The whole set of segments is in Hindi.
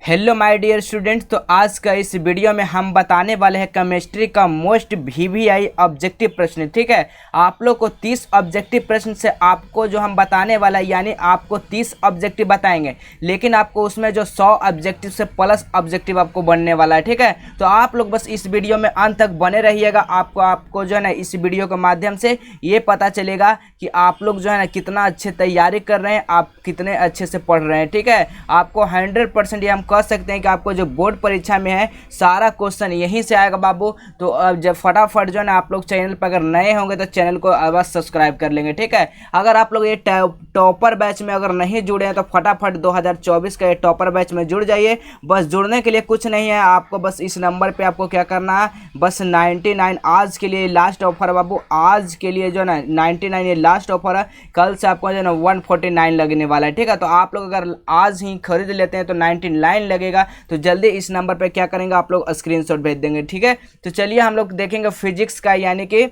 Hello my dear students. तो आज का इस वीडियो में हम बताने वाले हैं केमिस्ट्री का मोस्ट वीवीआई ऑब्जेक्टिव प्रश्न। ठीक है, आप लोग को 30 ऑब्जेक्टिव प्रश्न से आपको जो हम बताने वाला है, यानी आपको 30 ऑब्जेक्टिव बताएंगे, लेकिन आपको उसमें जो 100 ऑब्जेक्टिव से प्लस ऑब्जेक्टिव आपको बनने वाला है। ठीक है, तो आप लोग बस इस वीडियो में अंत तक बने रहिएगा। आपको जो है ना इस वीडियो के माध्यम से ये पता चलेगा कि आप लोग जो है ना कितना अच्छे तैयारी कर रहे हैं, आप कितने अच्छे से पढ़ रहे हैं। ठीक है, आपको 100% ये हम कह सकते हैं कि आपको जो बोर्ड परीक्षा में है सारा क्वेश्चन यहीं से आएगा बाबू। तो अब जब फटाफट जो है ना आप लोग चैनल पर अगर नए होंगे तो चैनल को अवश्य सब्सक्राइब कर लेंगे। ठीक है, अगर आप लोग ये टॉपर बैच में अगर नहीं जुड़े हैं तो फटाफट 2024 का ये टॉपर बैच में जुड़ जाइए। बस जुड़ने के लिए कुछ नहीं है, आपको बस इस नंबर पे आपको क्या करना है, बस 99 आज के लिए लास्ट ऑफर है बाबू। आज के लिए जो है ना 99 ये लास्ट ऑफर है, कल से आपको जो है ना 149 लगने वाला है। ठीक है, तो आप लोग अगर आज ही खरीद लेते हैं तो 99 लगेगा। तो जल्दी इस नंबर पे क्या करेंगे, आप लोग स्क्रीनशॉट भेज देंगे। ठीक है, तो चलिए हम लोग देखेंगे फिजिक्स का, यानी कि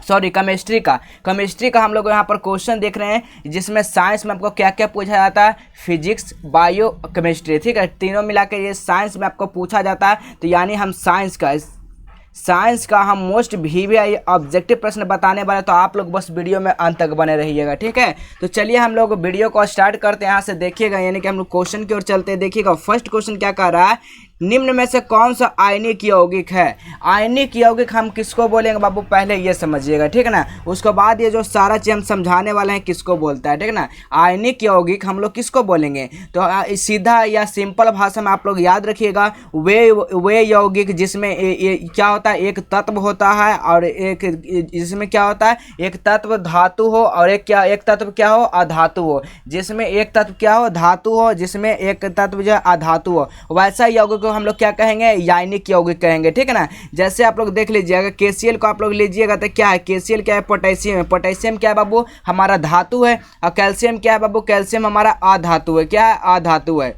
केमिस्ट्री का हम लोग यहाँ पर क्वेश्चन देख रहे हैं, जिसमें साइंस में आपको क्या क्या पूछा जाता है, फिजिक्स, बायो, केमिस्ट्री। ठीक है, तीनों मिला के ये साइंस में आपको पूछा जाता है। तो यानी हम साइंस का हम मोस्ट वीवीआई ऑब्जेक्टिव प्रश्न बताने वाले, तो आप लोग बस वीडियो में अंत तक बने रहिएगा। ठीक है, तो चलिए हम लोग वीडियो को स्टार्ट करते हैं। यहाँ से देखिएगा, यानी कि हम लोग क्वेश्चन की ओर चलते हैं। देखिएगा फर्स्ट क्वेश्चन क्या कह रहा है, निम्न में से कौन सा आयनिक यौगिक है। आयनिक यौगिक हम किसको बोलेंगे बाबू, पहले ये समझिएगा। ठीक है ना, उसके बाद ये जो सारा चीज हम समझाने वाले हैं किसको बोलता है। ठीक है ना, आयनिक यौगिक हम लोग किसको बोलेंगे, तो सीधा या सिंपल भाषा में आप लोग याद रखिएगा, वे यौगिक जिसमें क्या होता है, एक तत्व होता है, और एक जिसमें क्या होता है, एक तत्व धातु हो और एक तत्व क्या हो, अधातु हो। जिसमें एक तत्व क्या हो, धातु हो, जिसमें एक तत्व जो है अधातु हो, वैसा यौगिक हम लोग क्या कहेंगे, आयनिक यौगिक कहेंगे। ठीक है ना, जैसे आप लोग देख लीजिएगा, KCl को आप लोग लीजिएगा तो क्या है, KCl क्या है, पोटेशियम है। पोटेशियम क्या है बाबू, हमारा धातु है। और कैल्शियम क्या है बाबू, कैल्शियम हमारा अधातु है। क्या है, अधातु है।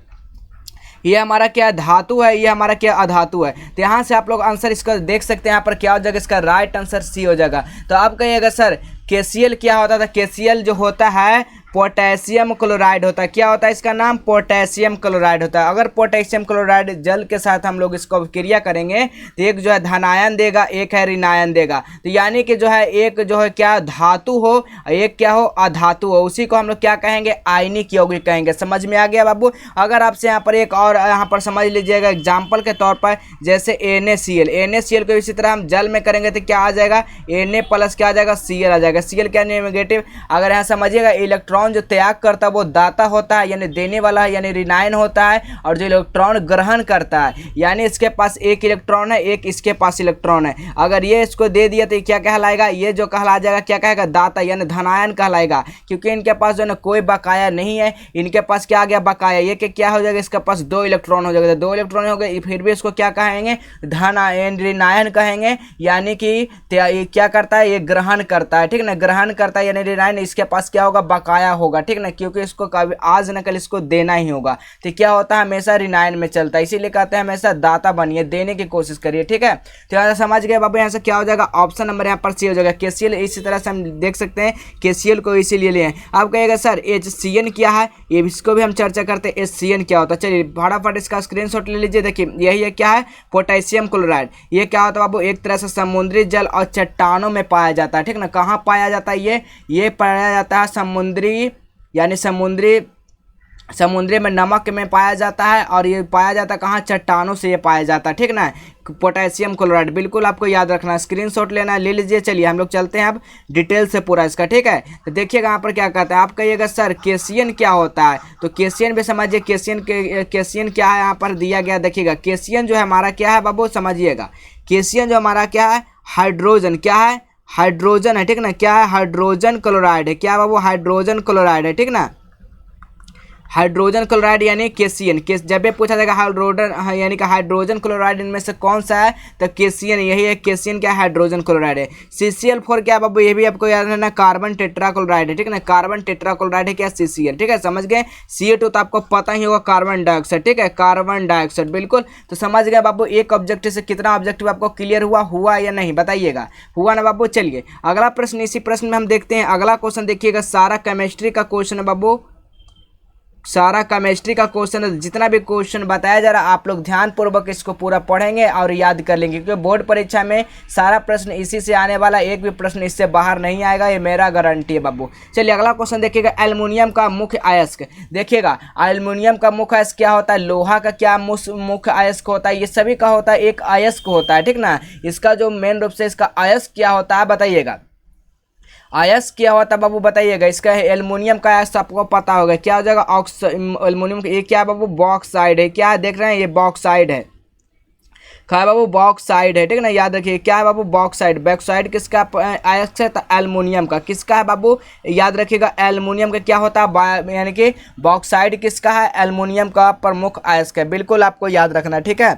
ये हमारा क्या धातु है, ये हमारा क्या अधातु है। तो यहाँ से आप लोग आंसर इसका देख सकते हैं, यहाँ पर क्या हो जाएगा, इसका राइट आंसर सी हो जाएगा। तो आप कहिएगा सर KCl क्या होता था, KCl जो होता है पोटेशियम क्लोराइड होता है। क्या होता है, इसका नाम पोटेशियम क्लोराइड होता है। अगर पोटेशियम क्लोराइड जल के साथ हम लोग इसको क्रिया करेंगे तो एक जो है धनायन देगा, एक है ऋणायन देगा। तो यानी कि जो है एक जो है क्या धातु हो, एक क्या हो, अधातु हो, उसी को हम लोग क्या कहेंगे, आयनिक यौगिक कहेंगे। समझ में आ गया बाबू। अगर आपसे यहाँ पर एक और यहाँ पर समझ लीजिएगा एग्जाम्पल के तौर पर, जैसे NaCl को इसी तरह हम जल में करेंगे तो क्या आ जाएगा, Na+ क्या आ जाएगा, Cl आ जाएगा। Cl क्या नेगेटिव। अगर यहाँ समझिएगा इलेक्ट्रॉन जो त्याग करता है वो दाता होता है, यानी देने वाला है, यानी ऋणायन होता है। और जो इलेक्ट्रॉन ग्रहण करता है, यानी इसके पास एक इलेक्ट्रॉन है, एक इसके पास इलेक्ट्रॉन है। अगर ये इसको दे दिया तो ये क्या कहलाएगा, ये जो कहला जाएगा क्या कहेगा, दाता, यानी धनायन कहलाएगा। क्योंकि इनके पास जो है ना कोई बकाया नहीं है, इनके पास क्या आ गया, बकाया। ये क्या हो जाएगा, इसके पास 2 इलेक्ट्रॉन हो जाएगा। 2 इलेक्ट्रॉन हो गए, फिर भी इसको क्या कहेंगे, धनायन, ऋणायन कहेंगे। यानी कि क्या करता है, ये ग्रहण करता है। ठीक है ना, ग्रहण करता है यानी ऋणायन, इसके पास क्या होगा, बकाया होगा। ठीक ना, क्योंकि इसको कभी आज न कल इसको देना ही होगा। तो क्या होता है, हमेशा ऋणायन में चलता है, इसीलिए कहते हैं हमेशा दाता बनिए, देने की कोशिश करिए। ठीक है, तो यहाँ से समझ गए बाबू। यहाँ से क्या हो जाएगा, ऑप्शन नंबर यहाँ पर सी हो जाएगा, KCl। इसी तरह से हम देख सकते हैं KCl को इसीलिए लिए। आप कहिएगा सर HCN क्या है, ये इसको भी हम चर्चा करते हैं, HCN क्या होता है। चलिए फटाफट इसका स्क्रीनशॉट ले लीजिए। देखिए यही है, क्या है, पोटेशियम क्लोराइड। ये क्या होता है बाबू, एक तरह से समुद्री जल और चट्टानों में पाया जाता है। ठीक ना, कहाँ पाया जाता है, ये पाया जाता है समुद्री, यानी समुद्री में नमक में पाया जाता है। और ये पाया जाता है कहाँ, चट्टानों से ये पाया जाता है। ठीक ना, पोटेशियम क्लोराइड बिल्कुल आपको याद रखना है, स्क्रीनशॉट लेना है, ले लीजिए। चलिए हम लोग चलते हैं अब डिटेल से पूरा इसका। ठीक है, तो देखिएगा यहाँ पर क्या कहते हैं। आप कहिएगा सर KCN क्या होता है, तो KCN भी समझिए। KCN क्या है, यहाँ पर दिया गया। देखिएगा KCN जो है हमारा क्या है बाबू, समझिएगा। KCN जो हमारा क्या है, हाइड्रोजन, क्या है, हाइड्रोजन है। ठीक ना, क्या है, हाइड्रोजन क्लोराइड है। क्या बाबू, हाइड्रोजन क्लोराइड है। ठीक ना, हाइड्रोजन क्लोराइड यानी KCN। जब भी पूछा जाएगा हाइड्रोजन, यानी कि हाइड्रोजन क्लोराइड इनमें से कौन सा है, तो KCN यही है। KCN क्या है, हाइड्रोजन क्लोराइड है। CCl4 क्या बाबू, ये भी आपको याद रखना, कार्बन टेट्राक्लोराइड है। ठीक है ना, कार्बन टेट्राक्लोराइड है क्या, CCl। ठीक है, समझ गए। CO2 तो आपको पता ही होगा, कार्बन डाइऑक्साइड। ठीक है, कार्बन डाइऑक्साइड बिल्कुल। तो समझ गए बाबू, एक ऑब्जेक्टिव से कितना ऑब्जेक्टिव आपको क्लियर हुआ या नहीं, बताइएगा, हुआ ना बाबू। चलिए अगला प्रश्न, इसी प्रश्न में हम देखते हैं। अगला क्वेश्चन देखिएगा, सारा केमिस्ट्री का क्वेश्चन है बाबू। सारा केमिस्ट्री का क्वेश्चन, जितना भी क्वेश्चन बताया जा रहा है आप लोग ध्यान पूर्वक इसको पूरा पढ़ेंगे और याद कर लेंगे, क्योंकि बोर्ड परीक्षा में सारा प्रश्न इसी से आने वाला, एक भी प्रश्न इससे बाहर नहीं आएगा, ये मेरा गारंटी है बाबू। चलिए अगला क्वेश्चन देखिएगा, एल्युमिनियम का मुख्य अयस्क। देखिएगा एल्युमिनियम का मुख्य अयस्क क्या होता है, लोहा का क्या मुख्य अयस्क होता है, ये सभी का होता है एक अयस्क होता है, ठीक ना। इसका जो मेन रूप से इसका अयस्क क्या होता है बताइएगा, अयस्क क्या होता है बाबू बताइएगा। इसका एल्युमिनियम का अयस्क आपको पता होगा, क्या हो जाएगा, एल्युमिनियम। ये क्या है बाबू, बॉक्साइड है, क्या है देख रहे हैं, ये बॉक्साइड है, क्या है बाबू, बॉक्साइड है, ठीक है ना। याद रखिए क्या है बाबू, बॉक्साइड। बॉक्साइड किसका अयस्क है, तो एल्युमिनियम का। किसका है बाबू, याद रखिएगा एल्युमिनियम का क्या होता है, यानी कि बॉक्साइड किसका है, एल्युमिनियम का प्रमुख अयस्क है, बिल्कुल आपको याद रखना, ठीक है।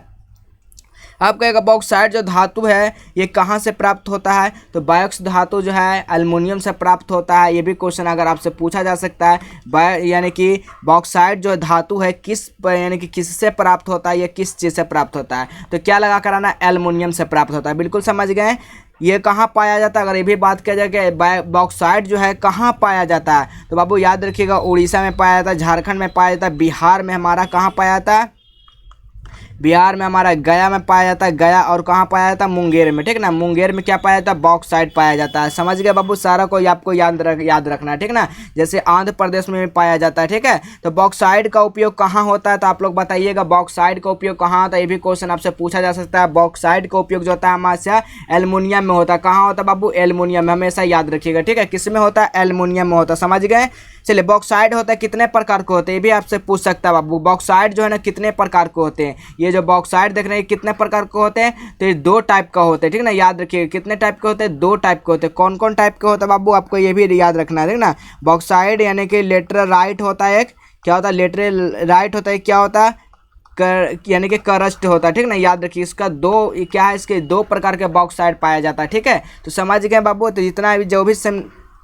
अब कहेगा बॉक्साइड जो धातु है ये कहाँ से प्राप्त होता है, तो बॉक्स धातु जो है एल्युमिनियम से प्राप्त होता है। ये भी क्वेश्चन अगर आपसे पूछा जा सकता है, यानी कि बॉक्साइड जो धातु है किस यानी कि किससे प्राप्त होता है, या किस चीज़ से प्राप्त होता है, तो क्या लगा कराना, एल्युमिनियम से प्राप्त होता है, बिल्कुल समझ गए। ये कहाँ पाया जाता है, अगर ये भी बात किया जाए कि बॉक्साइड जो है कहाँ पाया जाता है, तो बाबू याद रखिएगा उड़ीसा में पाया जाता है, झारखंड में पाया जाता है, बिहार में हमारा कहाँ पाया जाता है, बिहार में हमारा गया में पाया जाता है, गया, और कहाँ पाया जाता है, मुंगेर में, ठीक ना। मुंगेर में क्या पाया जाता है, बॉक्साइड पाया जाता है। समझ गए बाबू, सारा को आपको याद रखना है, ठीक ना। जैसे आंध्र प्रदेश में भी पाया जाता है, ठीक है। तो बॉक्साइड का उपयोग कहाँ होता है, तो आप लोग बताइएगा बॉक्साइड का उपयोग कहाँ होता है, ये भी क्वेश्चन आपसे पूछा जा सकता है। बॉक्साइड का उपयोग जो होता है हमारे एल्युमिनियम में होता है, कहाँ होता है बाबू, एल्युमिनियम में, हमेशा याद रखिएगा, ठीक है। किस में होता है, एल्युमिनियम में होता है, समझ गए। चलिए बॉक्साइड होता है कितने प्रकार के होते हैं, ये भी आपसे पूछ सकता है बाबू। बॉक्साइड जो है ना कितने प्रकार के होते हैं, ये जो बॉक्साइड देख रहे हैं कितने प्रकार के होते हैं, तो ये 2 टाइप का होते हैं, ठीक ना। याद रखिए कितने टाइप के होते हैं, 2 टाइप के होते हैं। कौन कौन टाइप के होता है बाबू, आपको ये भी याद रखना है, ठीक ना। बॉक्साइड यानी कि लेटराइट होता है, एक क्या होता है, लेटराइट होता है, क्या होता है, यानी कि करस्ट होता है, ठीक ना। याद रखिए इसका क्या है, इसके 2 प्रकार के बॉक्साइड पाया जाता है, ठीक है। तो समझ गए बाबू, तो जितना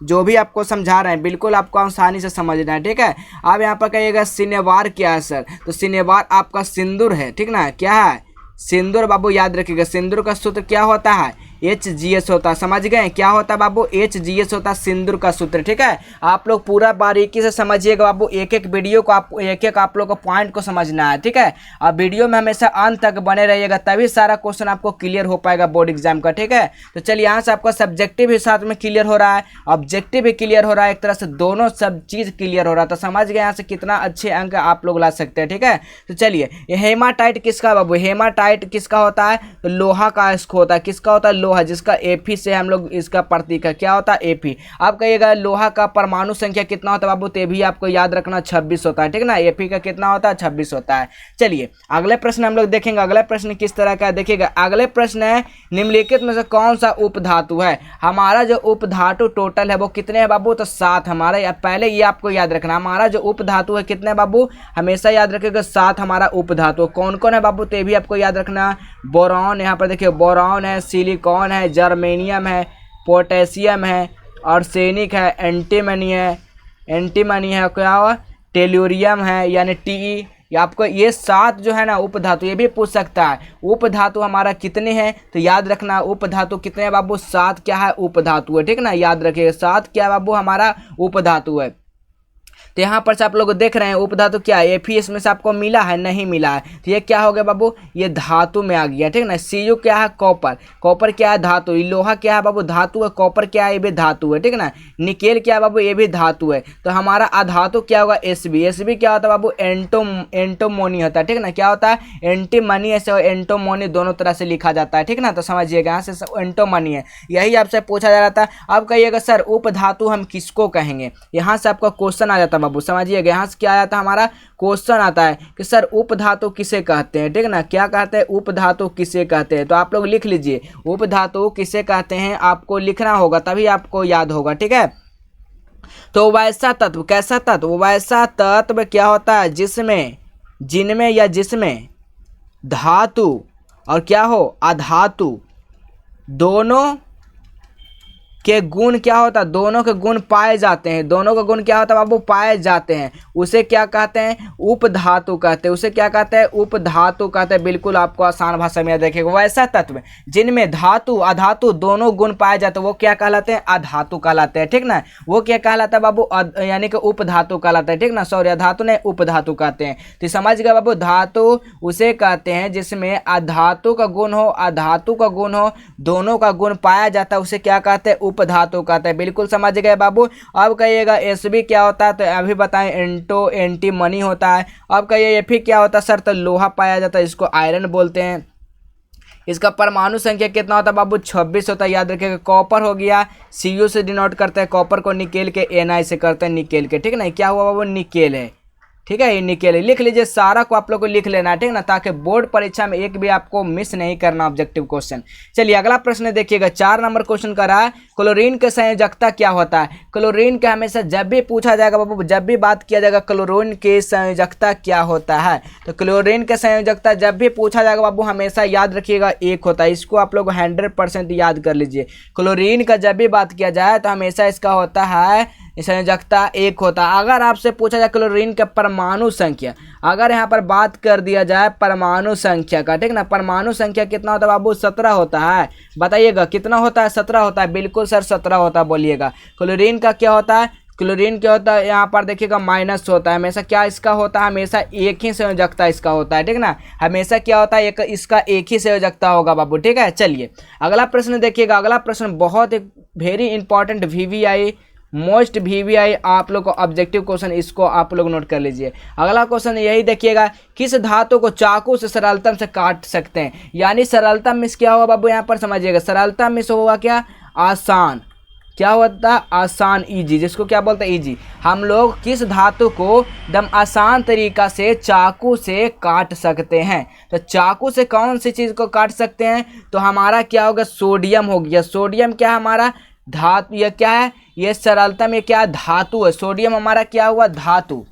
जो भी आपको समझा रहे हैं बिल्कुल आपको आसानी से समझना है, ठीक है। अब यहाँ पर कहिएगा सिनेवार क्या है सर, तो सिनेवार आपका सिंदूर है, ठीक ना। क्या है, सिंदूर बाबू, याद रखिएगा सिंदूर का सूत्र क्या होता है, HGS होता है, समझ गए। क्या होता है बाबू, HGS होता है सिंदूर का सूत्र, ठीक है। आप लोग पूरा बारीकी से समझिएगा बाबू, एक एक वीडियो को आप लोग को पॉइंट को समझना है, ठीक है। अब वीडियो में हमेशा अंत तक बने रहिएगा, तभी सारा क्वेश्चन आपको क्लियर हो पाएगा बोर्ड एग्जाम का, ठीक है। तो चलिए यहाँ से आपका सब्जेक्टिव भी साथ में क्लियर हो रहा है, ऑब्जेक्टिव भी क्लियर हो रहा है, एक तरह से दोनों सब चीज़ क्लियर हो रहा है। तो समझ गए यहाँ से कितना अच्छे अंक आप लोग ला सकते हैं, ठीक है। तो चलिए ये हेमाटाइट किसका बाबू, हेमाटाइट किसका होता है, तो लोहा का अयस्क होता है। किसका होता है, लोहा, जिसका Fe से हम लोग इसका प्रतीक है, क्या होता है, Fe। आप कहिएगा लोहा का परमाणु संख्या कितना होता है बाबू, तो भी आपको याद रखना 26 होता है, ठीक ना। Fe का कितना होता है, 26 होता है। चलिए अगले प्रश्न हम लोग देखेंगे, अगला प्रश्न किस तरह का है देखिएगा। अगले प्रश्न है निम्नलिखित में से कौन सा उपधातु है, हमारा जो उपधातु टोटल है वो कितने हैं बाबू, तो 7 हमारा। पहले ये आपको याद रखना, हमारा जो उपधातु है कितने बाबू, हमेशा याद रखिएगा 7 हमारा उपधातु। कौन कौन है बाबू, तो भी आपको याद रखना, बोरॉन, यहाँ पर देखिए बोरॉन है, सिलिकॉन है, जर्मेनियम है, पोटेशियम है, आर्सेनिक है, एंटीमनी है, क्या हुआ, टेल्यूरियम है यानी टी। आपको ये 7 जो है ना उपधातु, ये भी पूछ सकता है उपधातु हमारा कितने हैं, तो याद रखना उपधातु कितने हैं बाबू, 7 क्या है उपधातु है, ठीक ना। याद रखिएगा 7 क्या बाबू हमारा उपधातु है। तो यहाँ पर से आप लोग देख रहे हैं उपधातु क्या है, Fe इसमें से आपको मिला है, नहीं मिला है, तो ये क्या हो गया बाबू, ये धातु में आ गया, ठीक ना। Cu क्या है, कॉपर, कॉपर क्या है, धातु। लोहा क्या है बाबू, धातु है। कॉपर क्या है, ये भी धातु है, ठीक ना। निकेल क्या है बाबू, ये भी धातु है। तो हमारा अधातु क्या होगा, Sb क्या होता है बाबू, एंटोमोनी होता है, ठीक ना। क्या होता है, एंटीमनी ऐसे एंटोमोनी दोनों तरह से लिखा जाता है, ठीक ना। तो समझिएगा यहाँ से एंटोमनी है, यही आपसे पूछा जा रहा था। अब कहिएगा सर उपधातु हम किसको कहेंगे, यहाँ से आपका क्वेश्चन आ जाता है बाबू, समझिएगा। यहाँ से क्या आया था, हमारा क्वेश्चन आता है कि सर उपधातु किसे कहते हैं, ठीक ना। क्या कहते हैं, उपधातु किसे कहते हैं, तो आप लोग लिख लीजिए उपधातु किसे कहते हैं, आपको लिखना होगा तभी आपको याद होगा, ठीक है। तो वैसा तत्व, कैसा तत्व, वैसा तत्व क्या होता है जिसमें, जिनमें या जिसमें धातु और क्या हो, अधातु दोनों के गुण क्या होता है, दोनों के गुण पाए जाते हैं, दोनों का गुण क्या होता है बाबू, पाए जाते हैं, उसे क्या कहते हैं, उपधातु कहते हैं, उसे क्या कहते हैं, उपधातु कहते हैं। बिल्कुल आपको आसान भाषा में देखेगा। वैसा तत्व जिनमें धातु अधातु दोनों गुण पाए जाते हैं वो क्या कहलाते हैं, अधातु कहलाते हैं, ठीक ना। वो क्या कहलाता है बाबू, यानी कि उपधातु कहलाता है, ठीक ना। सॉरी, अधातु ने उपधातु कहते हैं। तो समझ गए बाबू, धातु उसे कहते हैं जिसमें अधातु का गुण हो, अधातु का गुण हो, दोनों का गुण पाया जाता है, उसे क्या कहते हैं, उपधातु कहते हैं। बिल्कुल समझ गए बाबू। अब कहिएगा एसबी क्या होता है, तो अभी बताएं, एंटो एंटीमनी होता है। अब कहिए एफी क्या होता है सर, तो लोहा पाया जाता है, इसको आयरन बोलते हैं। इसका परमाणु संख्या कितना होता है बाबू, 26 होता है, याद रखिएगा। कॉपर हो गया, Cu से डिनोट करते हैं, कॉपर को निकेल के Na से करते हैं, निकेल के, ठीक ना। क्या हुआ बाबू, निकेल है, ठीक है, ये निकेल है। लिख लीजिए, सारा को आप लोग को लिख लेना है, ठीक ना, ताकि बोर्ड परीक्षा में एक भी आपको मिस नहीं करना ऑब्जेक्टिव क्वेश्चन। चलिए अगला प्रश्न देखिएगा, 4 नंबर क्वेश्चन का रहा है, क्लोरीन के संयोजकता क्या होता है। क्लोरीन का हमेशा जब भी पूछा जाएगा बाबू, जब भी बात किया जाएगा क्लोरीन के संयोजकता क्या होता है, तो क्लोरीन के संयोजकता जब भी पूछा जाएगा बाबू हमेशा याद रखिएगा 1 होता है। इसको आप लोग 100% याद कर लीजिए। क्लोरीन का जब भी बात किया जाए तो हमेशा इसका होता है संयोजकता 1 होता है। अगर आपसे पूछा जाए क्लोरीन का परमाणु संख्या, अगर यहाँ पर बात कर दिया जाए परमाणु संख्या का, ठीक ना, परमाणु संख्या कितना होता है बाबू, 17 होता है। बताइएगा कितना होता है, 17 होता है। बिल्कुल सर 17 होता है, बोलिएगा। क्लोरीन का क्या होता है, क्लोरीन क्या होता है, यहाँ पर देखिएगा माइनस होता है। हमेशा क्या इसका होता है, हमेशा एक ही संयोजकता इसका होता है, ठीक ना। हमेशा क्या होता है, इसका एक ही संयोजकता होगा बाबू, ठीक है। चलिए अगला प्रश्न देखिएगा। अगला प्रश्न बहुत एक very important VVI most VVI आप लोग को ऑब्जेक्टिव क्वेश्चन, इसको आप लोग नोट कर लीजिए। अगला क्वेश्चन यही देखिएगा, किस धातु को चाकू से सरलतम से काट सकते हैं। यानी सरलता मिस क्या होगा बाबू, यहाँ पर समझिएगा, सरलता मिस होगा क्या, आसान। क्या होता है, आसान, इजी, जिसको क्या बोलते हैं, इजी। हम लोग किस धातु को एकदम आसान तरीका से चाकू से काट सकते हैं। तो चाकू से कौन सी चीज़ को काट सकते हैं, तो हमारा क्या होगा, सोडियम हो गया। सोडियम क्या है हमारा, धातु, ये क्या है, ये सरलता में क्या धातु है। सोडियम हमारा क्या हुआ, धातु,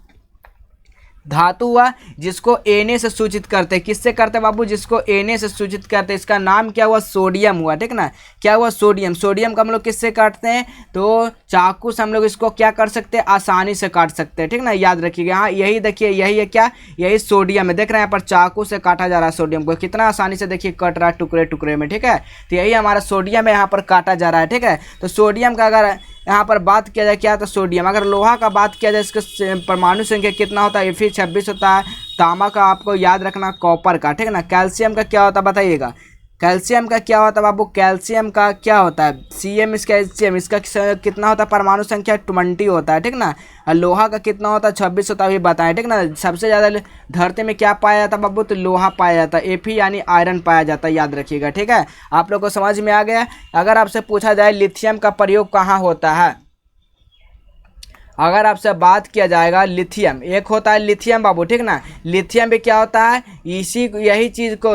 धातु हुआ, जिसको Na से सूचित करते हैं। किससे करते हैं बाबू, जिसको Na से सूचित करते हैं, इसका नाम क्या हुआ, सोडियम हुआ, ठीक ना। क्या हुआ, सोडियम। सोडियम का हम लोग किससे काटते हैं, तो चाकू से हम लोग इसको क्या कर सकते हैं, आसानी से काट सकते हैं, ठीक ना। याद रखिएगा, हाँ यही देखिए, यही है क्या, यही सोडियम है। देख रहे हैं यहाँ पर चाकू से काटा जा रहा है सोडियम को, कितना आसानी से देखिए कट रहा है टुकड़े टुकड़े में, ठीक है। तो यही हमारा सोडियम है, यहाँ पर काटा जा रहा है, ठीक है। तो सोडियम का अगर यहाँ पर बात किया जाए क्या, तो सोडियम। अगर लोहा का बात किया जाए, इसका परमाणु संख्या कितना होता है, Fe 26 होता है। तांबा का आपको याद रखना, कॉपर का, ठीक है ना। कैल्शियम का क्या होता है बताइएगा, कैल्शियम का क्या होता है बाबू, कैल्शियम का क्या होता है, Cm इसका कैल्शियम, इसका कितना होता है, परमाणु संख्या 20 होता है, ठीक ना। और लोहा का कितना होता है, 26 होता है, अभी बताएं, ठीक ना। सबसे ज़्यादा धरती में क्या पाया जाता है बाबू, तो लोहा पाया जाता है। Fe यानी आयरन पाया जाता है, याद रखिएगा, ठीक है। आप लोग को समझ में आ गया। अगर आपसे पूछा जाए लिथियम का प्रयोग कहाँ होता है, अगर आपसे बात किया जाएगा लिथियम, एक होता है लिथियम बाबू, ठीक ना। लिथियम भी क्या होता है, यही चीज़ को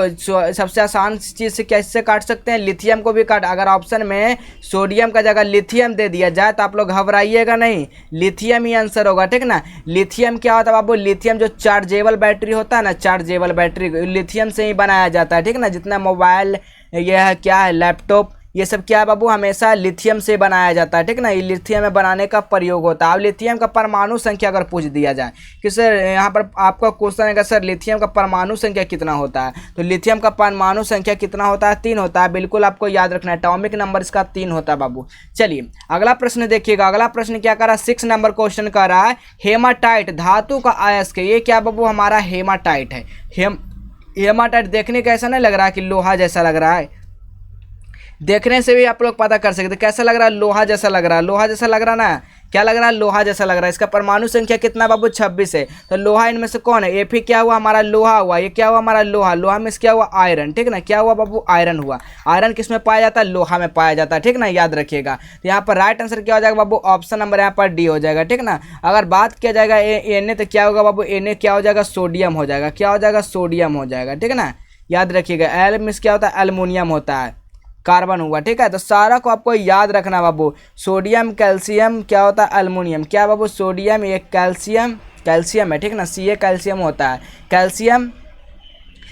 सबसे आसान चीज़ से कैसे काट सकते हैं, लिथियम को भी काट। अगर ऑप्शन में सोडियम का जगह लिथियम दे दिया जाए तो आप लोग घबराइएगा नहीं, लिथियम ही आंसर होगा, ठीक ना। लिथियम क्या होता है बाबू, लिथियम जो चार्जेबल बैटरी होता है ना, चार्जेबल बैटरी लिथियम से ही बनाया जाता है, ठीक ना। जितना मोबाइल, यह क्या है, लैपटॉप, ये सब क्या है बाबू, हमेशा लिथियम से बनाया जाता है, ठीक ना। ये लिथियम में बनाने का प्रयोग होता है। अब लिथियम का परमाणु संख्या अगर पूछ दिया जाए कि सर यहाँ पर आपका क्वेश्चन है कि सर लिथियम का परमाणु संख्या कितना होता है, तो लिथियम का परमाणु संख्या कितना होता है, 3 होता है। बिल्कुल आपको याद रखना है, एटॉमिक नंबर इसका 3 होता है बाबू। चलिए अगला प्रश्न देखिएगा। अगला प्रश्न क्या कर रहा है, 6 नंबर क्वेश्चन कर रहा है, हेमाटाइट धातु का अयस्क। ये क्या बाबू, हमारा हेमाटाइट है। हेमाटाइट देखने का ऐसा नहीं लग रहा है कि लोहा जैसा लग रहा है, देखने से भी आप लोग पता कर सकते हैं कैसा लग रहा है, लोहा जैसा लग रहा है, लोहा जैसा लग रहा है ना, क्या लग रहा है, लोहा जैसा लग रहा है। इसका परमाणु संख्या कितना बाबू, 26 है। तो लोहा इनमें से कौन है, Fe क्या हुआ, हमारा लोहा हुआ। ये क्या हुआ, हमारा लोहा, लोहा में क्या हुआ, आयरन, ठीक ना। क्या हुआ बाबू, आयरन हुआ। आयरन किस में पाया जाता है, लोहा में पाया जाता है, ठीक ना, याद रखिएगा। तो यहाँ पर राइट आंसर क्या हो जाएगा बाबू, ऑप्शन नंबर यहाँ पर डी हो जाएगा, ठीक ना। अगर बात किया जाएगा Na, तो क्या होगा बाबू, Na क्या हो जाएगा, सोडियम हो जाएगा। क्या हो जाएगा, सोडियम हो जाएगा, ठीक है ना, याद रखिएगा। एल में क्या होता है, एल्युमिनियम होता है, कार्बन हुआ, ठीक है। तो सारा को आपको याद रखना बाबू। सोडियम, कैल्शियम क्या होता है, एल्युमिनियम। क्या बाबू, सोडियम, एक कैल्शियम, कैल्शियम है, ठीक ना। Ca कैल्शियम होता है, कैल्शियम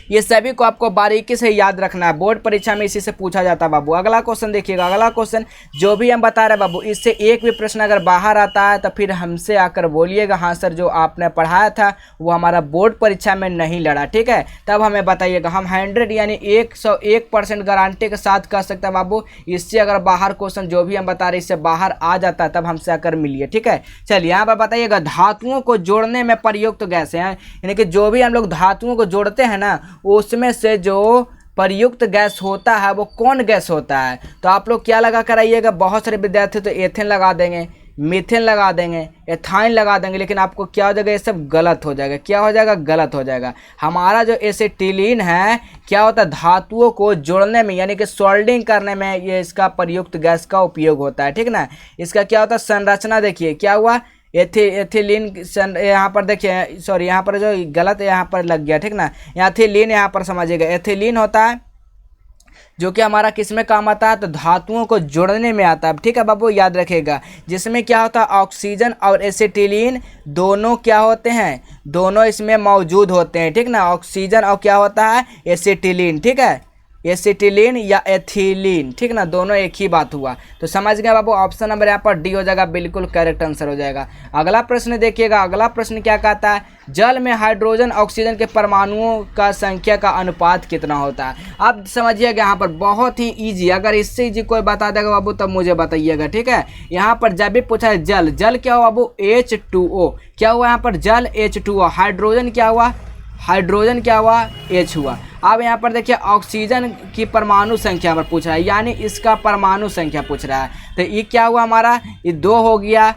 ये सभी को आपको बारीकी से याद रखना है, बोर्ड परीक्षा में इसी से पूछा जाता है बाबू। अगला क्वेश्चन देखिएगा, अगला क्वेश्चन जो भी हम बता रहे हैं बाबू, इससे एक भी प्रश्न अगर बाहर आता है तो फिर हमसे आकर बोलिएगा हाँ सर जो आपने पढ़ाया था वो हमारा बोर्ड परीक्षा में नहीं लड़ा, ठीक है। तब हमें बताइएगा, हम 100 यानी 101% गारंटी के साथ कह सकते हैं बाबू, इससे अगर बाहर क्वेश्चन जो भी हम बता रहे हैं इससे बाहर आ जाता है तब हमसे आकर मिलिए, ठीक है। चलिए यहाँ पर बताइएगा, धातुओं को जोड़ने में प्रयुक्त गैसें हैं, यानी कि जो भी हम लोग धातुओं को जोड़ते हैं ना उसमें से जो प्रयुक्त गैस होता है वो कौन गैस होता है। तो आप लोग क्या लगा कर आइएगा, बहुत सारे विद्यार्थी तो एथेन लगा देंगे, मीथेन लगा देंगे, एथाइन लगा देंगे, लेकिन आपको क्या हो जाएगा, ये सब गलत हो जाएगा। क्या हो जाएगा, गलत हो जाएगा। हमारा जो एसिटिलीन है क्या होता है, धातुओं को जोड़ने में यानी कि सोल्डिंग करने में ये इसका प्रयुक्त गैस का उपयोग होता है, ठीक ना। इसका क्या होता है, संरचना देखिए क्या हुआ, एथिलीन यहाँ पर देखिए, सॉरी यहाँ पर जो गलत यहाँ पर लग गया, ठीक ना। एथिलीन यहाँ पर समझिएगा, एथिलीन होता है जो कि हमारा किस में काम आता है, तो धातुओं को जोड़ने में आता है, ठीक है बाबू, याद रखिएगा। जिसमें क्या होता है, ऑक्सीजन और एसिटिलीन दोनों क्या होते हैं, दोनों इसमें मौजूद होते हैं, ठीक ना। ऑक्सीजन और क्या होता है, एसिटिलीन, ठीक है, एसिटिलीन या एथिलीन, ठीक ना, दोनों एक ही बात हुआ। तो समझ गए बाबू, ऑप्शन नंबर यहाँ पर डी हो जाएगा, बिल्कुल करेक्ट आंसर हो जाएगा। अगला प्रश्न देखिएगा, अगला प्रश्न क्या कहता है, जल में हाइड्रोजन ऑक्सीजन के परमाणुओं का संख्या का अनुपात कितना होता है। अब समझिएगा यहाँ पर बहुत ही ईजी, अगर इससे ईजी कोई बता देगा बाबू तब मुझे बताइएगा, ठीक है। यहाँ पर जब भी पूछा है जल, जल क्या हुआ बाबू, H2O, क्या हुआ यहाँ पर, जल H2O, हाइड्रोजन क्या हुआ, हाइड्रोजन क्या हुआ, H हुआ। अब यहाँ पर देखिए ऑक्सीजन की परमाणु संख्या पर पूछ रहा है, यानी इसका परमाणु संख्या पूछ रहा है। तो ये क्या हुआ हमारा, ये 2 हो गया।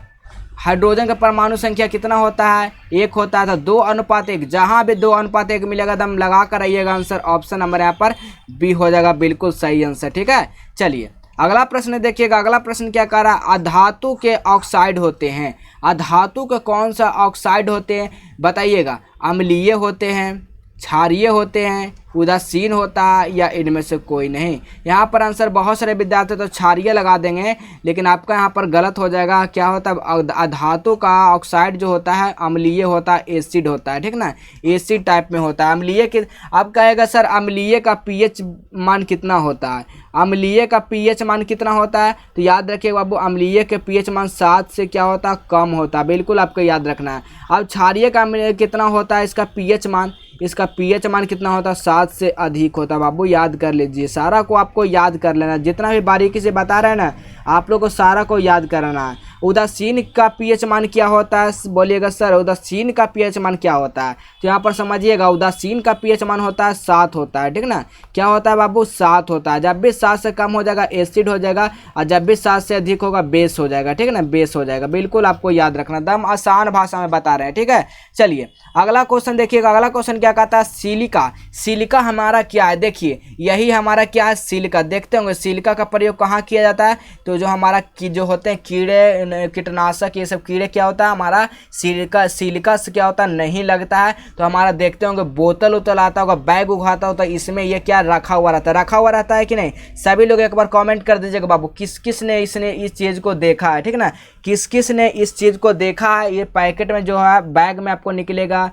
हाइड्रोजन का परमाणु संख्या कितना होता है, 1 होता है। तो 2:1, जहाँ भी 2:1 मिलेगा दम लगा कर आइएगा आंसर, ऑप्शन नंबर यहाँ पर बी हो जाएगा, बिल्कुल सही आंसर, ठीक है। चलिए अगला प्रश्न देखिएगा, अगला प्रश्न क्या कह रहा है, अधातु के ऑक्साइड होते हैं, अधातु के कौन सा ऑक्साइड होते हैं बताइएगा, अम्लीय होते हैं, क्षारीय होते हैं, उदासीन होता है या इनमें से कोई नहीं। यहाँ पर आंसर बहुत सारे विद्यार्थी तो क्षारीय लगा देंगे, लेकिन आपका यहाँ पर गलत हो जाएगा। क्या होता है, अधातु का ऑक्साइड जो होता है अम्लीय होता है, एसिड होता है, ठीक ना, एसिड टाइप में होता है। अम्लीय की अब कहेगा सर अम्लीय का पीएच मान कितना होता है, अम्लीय का पीएच मान कितना होता है, तो याद रखिए बाबू अम्लीय के पीएच मान 7 से क्या होता है, कम होता है, बिल्कुल आपको याद रखना है। अब क्षारीय का कितना होता है, इसका पीएच मान, इसका पीएच मान कितना होता है, 7 से अधिक होता है बाबू, याद कर लीजिए। सारा को आपको याद कर लेना, जितना भी बारीकी से बता रहे हैं ना आप लोग को सारा को याद करना है। उदासीन का पीएच मान क्या होता है, बोलिएगा सर उदासीन का पीएच मान क्या होता है, तो यहाँ पर समझिएगा उदासीन का पीएच मान होता है 7 होता है, ठीक ना। क्या होता है बाबू, 7 होता है। जब भी 7 से कम हो जाएगा एसिड हो जाएगा, और जब भी 7 से अधिक होगा बेस हो जाएगा, ठीक है ना, बेस हो जाएगा, बिल्कुल आपको याद रखना, दम आसान भाषा में बता रहे हैं, ठीक है। चलिए अगला क्वेश्चन देखिएगा, अगला क्वेश्चन क्या कहता है, सिलिका, सिलिका हमारा क्या है, देखिए यही हमारा क्या है, सिलिका। देखते होंगे सिलिका का प्रयोग कहाँ किया जाता है, तो जो हमारा जो होते हैं कीड़े कीटनाशक ये सब कीड़े क्या होता है हमारा सिलिका से क्या होता है नहीं लगता है। तो हमारा देखते होंगे बोतल उतल आता होगा, बैग उगाता होता है, इसमें ये क्या रखा हुआ रहता है कि नहीं। सभी लोग एक बार कमेंट कर दीजिएगा बाबू किस किस ने इसने इस चीज़ को देखा है, ठीक ना, किस किस ने इस चीज़ को देखा है। ये पैकेट में जो है बैग में आपको निकलेगा,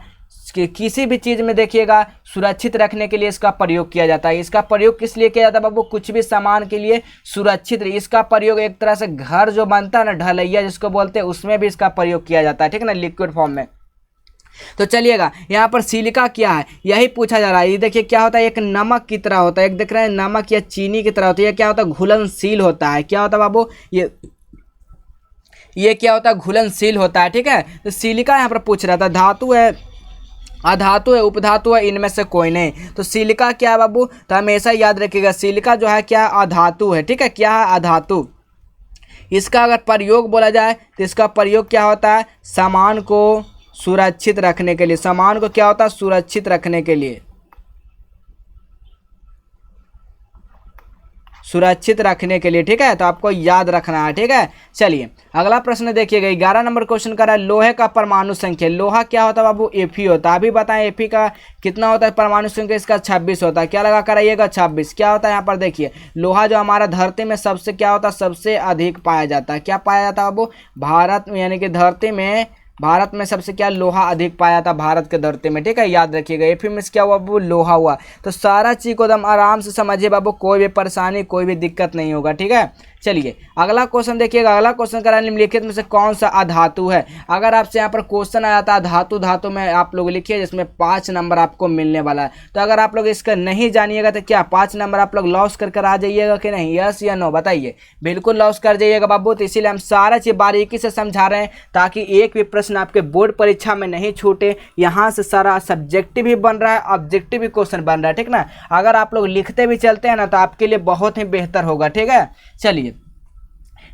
किसी भी चीज़ में देखिएगा सुरक्षित रखने के लिए इसका प्रयोग किया जाता है। इसका प्रयोग किस लिए किया जाता है बाबू, कुछ भी सामान के लिए सुरक्षित, इसका प्रयोग एक तरह से घर जो बनता है ना ढलैया जिसको बोलते हैं उसमें भी इसका प्रयोग किया जाता है, ठीक है ना, लिक्विड फॉर्म में। तो चलिएगा यहाँ पर सिलिका क्या है यही पूछा जा रहा है। ये देखिए क्या होता है, एक नमक की तरह होता है, एक देख रहे हैं नमक या चीनी की तरह होती है। क्या होता है, घुलनशील होता है। क्या होता है बाबू, ये क्या होता है, घुलनशील होता है, ठीक है। तो सिलिका यहाँ पर पूछ रहा था, धातु है, अधातु है, उपधातु है, इनमें से कोई नहीं। तो सिलिका क्या है बाबू, तो हमेशा याद रखिएगा सिलिका जो है क्या है, अधातु है, ठीक है। क्या है, अधातु। इसका अगर प्रयोग बोला जाए तो इसका प्रयोग क्या होता है, सामान को सुरक्षित रखने के लिए, सामान को क्या होता है, सुरक्षित रखने के लिए, सुरक्षित रखने के लिए, ठीक है। तो आपको याद रखना है, ठीक है। चलिए अगला प्रश्न देखिएगा, 11 नंबर क्वेश्चन कर रहा है, लोहे का परमाणु संख्या। लोहा क्या होता है बाबू, Fe होता है। अभी बताएं Fe का कितना होता है परमाणु संख्या, इसका 26 होता है। क्या लगा कराइएगा, 26। क्या होता है यहाँ पर देखिए, लोहा जो हमारा धरती में सबसे क्या होता है, सबसे अधिक पाया जाता है। क्या पाया जाता है बाबू, भारत यानी कि धरती में भारत में सबसे क्या लोहा अधिक पाया जाता भारत के धरती में, ठीक है, याद रखिएगा। एफी में क्या हुआ बाबू, लोहा हुआ। तो सारा चीज़ को एकदम आराम से समझिए बाबू, कोई भी परेशानी कोई भी दिक्कत नहीं होगा, ठीक है। चलिए अगला क्वेश्चन देखिएगा। अगला क्वेश्चन करा निम्नलिखित में से कौन सा अधातु है। अगर आपसे यहाँ पर क्वेश्चन आ जाता है धातु धातु में आप लोग लिखिए, जिसमें 5 नंबर आपको मिलने वाला है। तो अगर आप लोग इसका नहीं जानिएगा तो क्या 5 नंबर आप लोग लॉस कर आ जाइएगा कि नहीं, यस या नो बताइए। बिल्कुल लॉस कर जाइएगा बाबू। तो इसीलिए हम सारा चीज़ बारीकी से समझा रहे हैं ताकि एक भी प्रश्न आपके बोर्ड परीक्षा में नहीं छूटे। यहाँ से सारा सब्जेक्टिव भी बन रहा है, ऑब्जेक्टिव भी क्वेश्चन बन रहा है, ठीक ना। अगर आप लोग लिखते भी चलते हैं ना तो आपके लिए बहुत ही बेहतर होगा, ठीक है। चलिए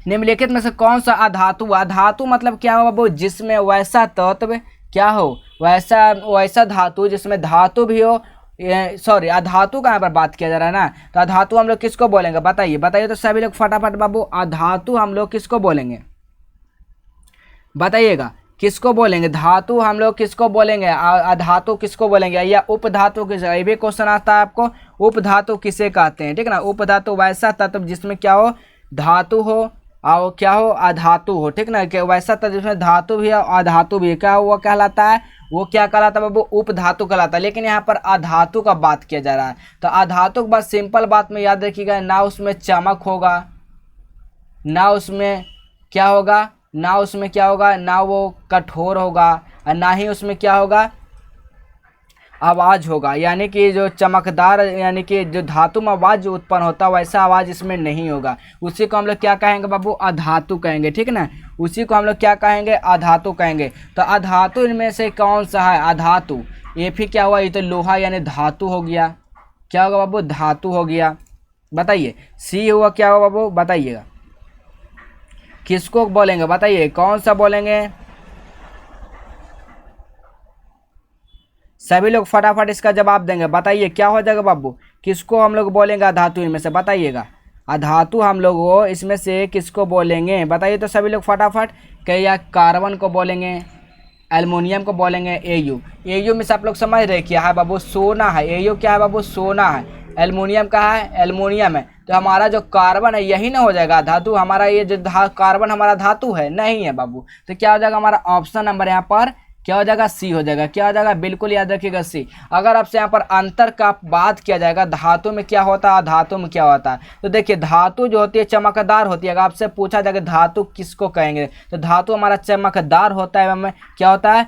निम्नलिखित में से कौन सा अधातु, अधातु मतलब क्या हो बाबू, जिसमें वैसा तत्व क्या हो, वैसा धातु जिसमें धातु भी हो, सॉरी अधातु का यहाँ पर बात किया जा रहा है ना। तो अधातु हम लोग किसको बोलेंगे बताइए, बताइए तो सभी लोग फटाफट बाबू। अधातु हम लोग किसको बोलेंगे बताइएगा, किसको बोलेंगे, धातु हम लोग किसको बोलेंगे, अधातु किसको बोलेंगे, या उपधातु किसे, ये भी क्वेश्चन आता है आपको। उपधातु किसे कहते हैं, ठीक है ना। उपधातु वैसा तत्व जिसमें क्या हो, धातु हो और क्या हो, अधातु हो, ठीक ना। कि वैसा तत्व जिसमें धातु भी है और अधातु भी है, क्या वो कहलाता है, वो क्या कहलाता है बाबू, उपधातु कहलाता है। लेकिन यहाँ पर अधातु का बात किया जा रहा है। तो अधातु की बात सिंपल बात में याद रखिएगा, ना उसमें चमक होगा, ना उसमें क्या होगा, ना उसमें क्या होगा, ना वो कठोर होगा, और ना ही उसमें क्या होगा, आवाज़ होगा। यानी कि जो चमकदार, यानी कि जो धातु में आवाज़ जो उत्पन्न होता है वैसा आवाज़ इसमें नहीं होगा। उसी को हम लोग क्या कहेंगे बाबू, अधातु कहेंगे, ठीक ना। उसी को हम लोग क्या कहेंगे, अधातु कहेंगे। तो अधातु इनमें से कौन सा है, अधातु। ये फिर क्या हुआ, ये तो लोहा यानी धातु हो गया, क्या होगा बाबू, धातु हो गया। बताइए सी हुआ, क्या हुआ बाबू बताइएगा, किसको बोलेंगे बताइए, कौन सा बोलेंगे, सभी लोग फटाफट इसका जवाब देंगे। बताइए क्या हो जाएगा बाबू, किसको हम लोग बोलेंगे अधातु इनमें से, बताइएगा। अधातु हम लोग वो इसमें से किसको बोलेंगे बताइए तो सभी लोग फटाफट। क्या कार्बन को बोलेंगे, एल्युमिनियम को बोलेंगे, एयू में से आप लोग समझ रहे क्या है बाबू, सोना है। एयू क्या है बाबू, सोना है। एल्युमिनियम का है, एल्युमिनियम है। तो हमारा जो कार्बन है यही ना हो जाएगा धातु, हमारा ये जो कार्बन हमारा धातु है नहीं है बाबू। तो क्या हो जाएगा हमारा ऑप्शन नंबर यहाँ पर क्या हो जाएगा, सी हो जाएगा। क्या हो जाएगा, बिल्कुल याद रखिएगा सी। अगर आपसे यहाँ पर अंतर का बात किया जाएगा, धातु में क्या होता है, धातु में क्या होता है, तो देखिए धातु जो होती है चमकदार होती है। अगर आपसे पूछा जाएगा धातु किसको कहेंगे, तो धातु हमारा चमकदार होता है, हमें क्या होता है,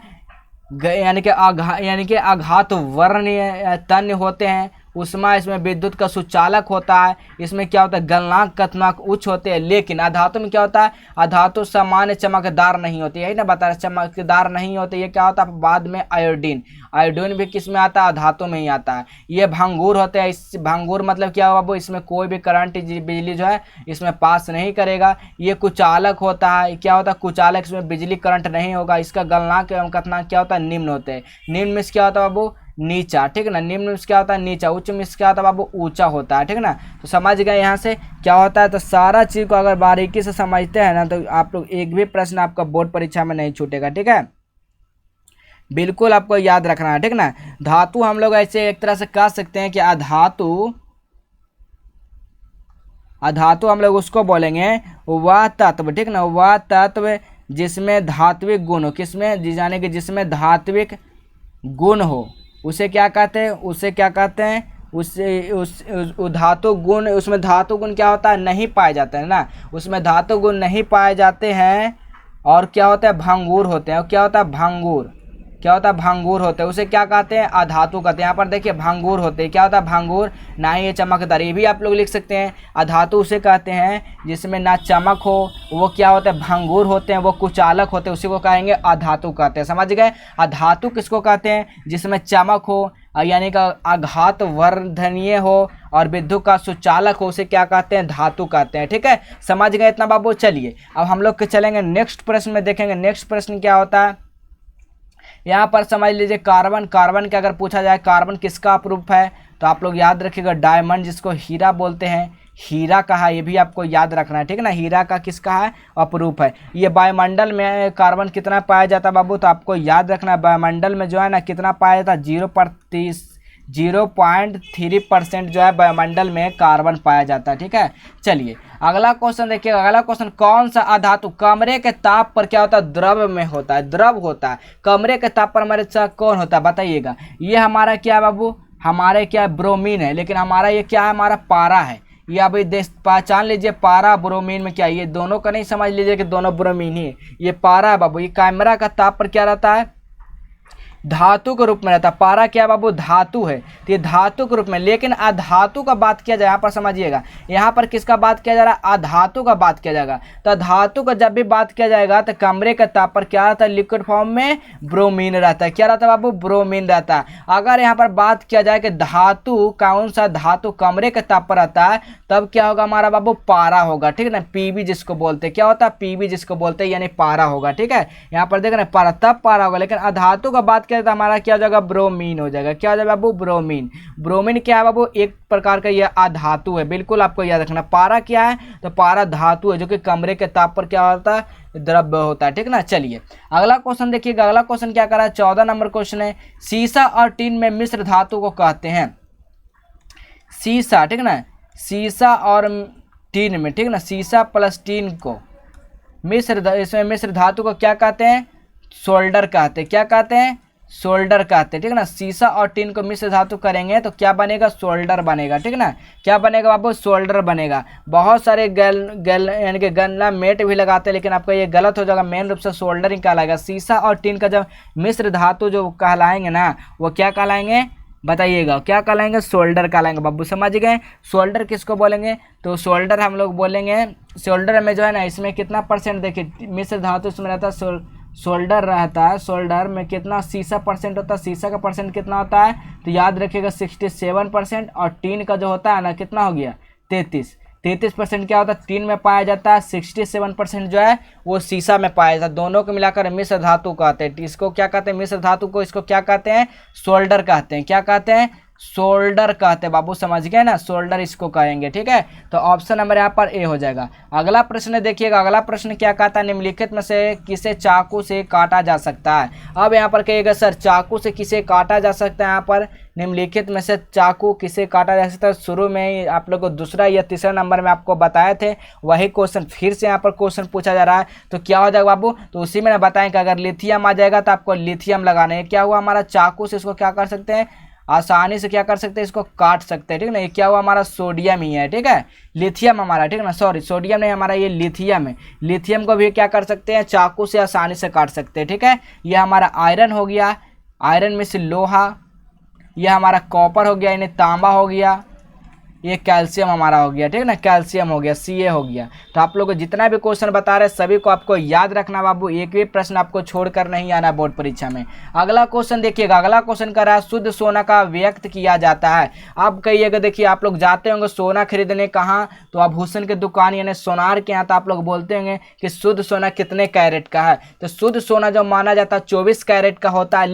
यानी कि आघात वर्णीय तन्य होते हैं। उष्मा इसमें विद्युत का सुचालक होता है। इसमें क्या होता है, गलनांक कथनांक उच्च होते हैं। लेकिन अधातु में क्या होता है, अधातु सामान्य चमकदार नहीं होती, यही ना बता रहे, चमकदार नहीं होते। ये क्या होता है बाद में आयोडीन, आयोडीन भी किस में आता है, अधातु में ही आता है। ये भंगूर होते हैं। इस भंगूर मतलब क्या होगा वो, इसमें कोई भी करंट बिजली जो है इसमें पास नहीं करेगा। ये कुचालक होता है, क्या होता है कुचालक, इसमें बिजली करंट नहीं होगा। इसका गलनांक एवं कथनांक क्या होता है, निम्न होते हैं। निम्न में क्या होता है बाबू, नीचा, ठीक है ना। निम्न में क्या होता है, नीचा। उच्च में क्या होता है बाबू, ऊंचा होता है, ठीक है ना। तो समझ गए यहाँ से क्या होता है। तो सारा चीज़ को अगर बारीकी से समझते हैं ना तो आप लोग एक भी प्रश्न आपका बोर्ड परीक्षा में नहीं छूटेगा, ठीक है। बिल्कुल आपको याद रखना है, ठीक ना। धातु हम लोग ऐसे एक तरह से कह सकते हैं कि अधातु, अधातु हम लोग उसको बोलेंगे वह तत्व, ठीक ना, वह तत्व जिसमें धात्विक गुण हो, किसमें, यानी कि जिसमें धात्विक गुण हो, उसे क्या कहते हैं, उसे क्या कहते हैं, उस धातु गुण, उसमें धातु गुण क्या होता है, नहीं पाए जाते हैं ना, उसमें धातु गुण नहीं पाए जाते हैं। और क्या होता है, भंगूर होते हैं। और क्या होता है, भंगूर, क्या होता है, भंगूर होते हैं। उसे क्या कहते हैं, अधातु कहते हैं। यहाँ पर देखिए भंगूर होते हैं, क्या होता है, भंगूर, ना ही ये चमकदार। ये भी आप लोग लिख सकते हैं। अधातु उसे कहते हैं जिसमें ना चमक हो, वो क्या होते हैं, भंगूर होते हैं, वो कुचालक होते हैं, उसी को कहेंगे अधातु कहते हैं। समझ गए। अधातु किसको कहते हैं, जिसमें चमक हो, यानी कि आघात वर्धनीय हो और विद्युत का सुचालक हो, उसे क्या कहते हैं, धातु कहते हैं, ठीक है। समझ गए इतना बाबू। चलिए अब हम लोग चलेंगे नेक्स्ट प्रश्न में, देखेंगे नेक्स्ट प्रश्न क्या होता है। यहाँ पर समझ लीजिए कार्बन, कार्बन के अगर पूछा जाए कार्बन किसका अपरूप है, तो आप लोग याद रखिएगा डायमंड, जिसको हीरा बोलते हैं, हीरा का है, ये भी आपको याद रखना है, ठीक है ना। हीरा का किसका है, अपरूप है। ये वायुमंडल में कार्बन कितना पाया जाता है बाबू, तो आपको याद रखना है वायुमंडल में जो है ना कितना पाया जाता है, 0.3% जो है वायुमंडल में कार्बन पाया जाता है। ठीक है, चलिए अगला क्वेश्चन देखिए। अगला क्वेश्चन, कौन सा अधातु कमरे के ताप पर क्या होता है, द्रव में होता है, द्रव होता है। कमरे के ताप पर हमारे साथ कौन होता है बताइएगा। ये हमारा क्या है बाबू, हमारे क्या ब्रोमीन है, लेकिन हमारा ये क्या है, हमारा पारा है। ये अभी पहचान लीजिए, पारा ब्रोमीन में क्या है, ये दोनों का नहीं समझ लीजिए कि दोनों ब्रोमीन ही है। ये पारा है बाबू। ये कैमरा का ताप पर क्या रहता है, धातु के रूप में रहता है। पारा क्या बाबू, धातु है, तो ये धातु के रूप में। लेकिन अधातु का बात किया जाए, यहाँ पर समझिएगा, यहाँ पर किसका बात किया जा रहा है, अधातु का बात किया जाएगा। तो धातु का जब भी बात किया जाएगा तो कमरे के ताप पर क्या रहता है, लिक्विड फॉर्म में ब्रोमीन रहता है। क्या रहता है बाबू, ब्रोमीन रहता है। अगर यहाँ पर बात किया जाए कि धातु, कौन सा धातु कमरे के ताप पर रहता है, तब क्या होगा हमारा बाबू, पारा होगा। ठीक है ना, पीबी जिसको बोलते हैं, क्या होता है, पीबी जिसको बोलते हैं, यानी पारा होगा। ठीक है, यहाँ पर देख रहे हैं पारा, तब पारा होगा। लेकिन अधातु का बात किया तो हमारा क्या हो जाएगा, ब्रोमीन हो जाएगा। क्या हो जाएगा बाबू, ब्रोमीन। ब्रोमीन क्या है बाबू, एक प्रकार का यह अधातु है, बिल्कुल आपको याद रखना। पारा क्या है, तो पारा धातु है जो कि कमरे के ताप पर क्या होता है, द्रव्य होता है। ठीक ना, चलिए अगला क्वेश्चन देखिएगा। अगला क्वेश्चन क्या करा है, 14 नंबर क्वेश्चन है। सीसा और टीन में मिश्र धातु को कहते हैं। सीसा, ठीक ना, सीसा और टीन में, ठीक ना, सीसा प्लस टीन को इसमें मिश्र धातु को क्या कहते हैं, सोल्डर कहते हैं। क्या कहते हैं, सोल्डर कहते हैं। ठीक ना, सीसा और टीन को मिश्र धातु करेंगे तो क्या बनेगा, सोल्डर बनेगा। ठीक ना, क्या बनेगा बाबू, सोल्डर बनेगा। बहुत सारे यानी कि गन्ना मेट भी लगाते हैं, लेकिन आपका ये गलत हो जाएगा। मेन रूप से सोल्डर ही कहलाएगा। सीसा और टीन का जब मिश्र धातु जो कहलाएंगे ना, वो क्या कहलाएंगे बताइएगा, क्या कहलाएंगे, सोल्डर कहलाएंगे बाबू। समझ गए, सोल्डर किसको बोलेंगे, तो सोल्डर हम लोग बोलेंगे। सोल्डर में जो है ना, इसमें कितना परसेंट देखिए, मिश्र धातु इसमें रहता है, सोल्डर रहता है। सोल्डर में कितना, सीसा परसेंट होता है। सीसा का परसेंट कितना होता है, तो याद रखिएगा 67%। और टीन का जो होता है ना, कितना हो गया, 33% क्या होता है, टीन में पाया जाता है। 67% जो है वो सीसा में पाया जाता है। दोनों को मिलाकर मिश्र धातु कहते हैं। इसको क्या कहते हैं, मिश्र धातु को, इसको क्या कहते हैं, सोल्डर कहते हैं। क्या कहते हैं, सोल्डर कहते हैं बाबू। समझ गए ना, सोल्डर इसको कहेंगे। ठीक है, तो ऑप्शन नंबर यहाँ पर ए हो जाएगा। अगला प्रश्न देखिएगा। अगला प्रश्न क्या कहता है, निम्नलिखित में से किसे चाकू से काटा जा सकता है। अब यहाँ पर कहिएगा सर, चाकू से किसे काटा जा सकता है। यहाँ पर निम्नलिखित में से चाकू किसे काटा जा सकता है। शुरू में ही आप लोग को दूसरा या तीसरा नंबर में आपको बताए थे, वही क्वेश्चन फिर से यहाँ पर क्वेश्चन पूछा जा रहा है। तो क्या हो जाएगा बाबू, तो उसी में बताएं कि अगर लिथियम आ जाएगा तो आपको लिथियम लगाना है। क्या हुआ हमारा, चाकू से इसको क्या कर सकते हैं, आसानी से क्या कर सकते हैं, इसको काट सकते हैं। ठीक है ना, ये क्या हुआ हमारा, सोडियम ही है। ठीक है, लिथियम हमारा, ठीक है ना, सॉरी सोडियम नहीं, हमारा ये लिथियम है। लिथियम को भी क्या कर सकते हैं, चाकू से आसानी से काट सकते हैं। ठीक है, ये हमारा आयरन हो गया, आयरन में से लोहा, यह हमारा कॉपर हो गया, यानी तांबा हो गया, ये कैल्शियम हमारा हो गया। ठीक है ना, कैल्शियम हो गया, Ca हो गया। तो आप लोग को जितना भी क्वेश्चन बता रहे हैं सभी को आपको याद रखना बाबू, एक भी प्रश्न आपको छोड़कर नहीं आना बोर्ड परीक्षा में। अगला क्वेश्चन देखिएगा। अगला क्वेश्चन कर रहा है, शुद्ध सोना का व्यक्त किया जाता है। अब कहिएगा, देखिए आप लोग जाते होंगे सोना खरीदने कहाँ, तो आभूषण की दुकान यानी सोनार के यहाँ, तो आप लोग बोलते होंगे कि शुद्ध सोना कितने कैरेट का है। तो शुद्ध सोना जो माना जाता है 24 कैरेट का होता है।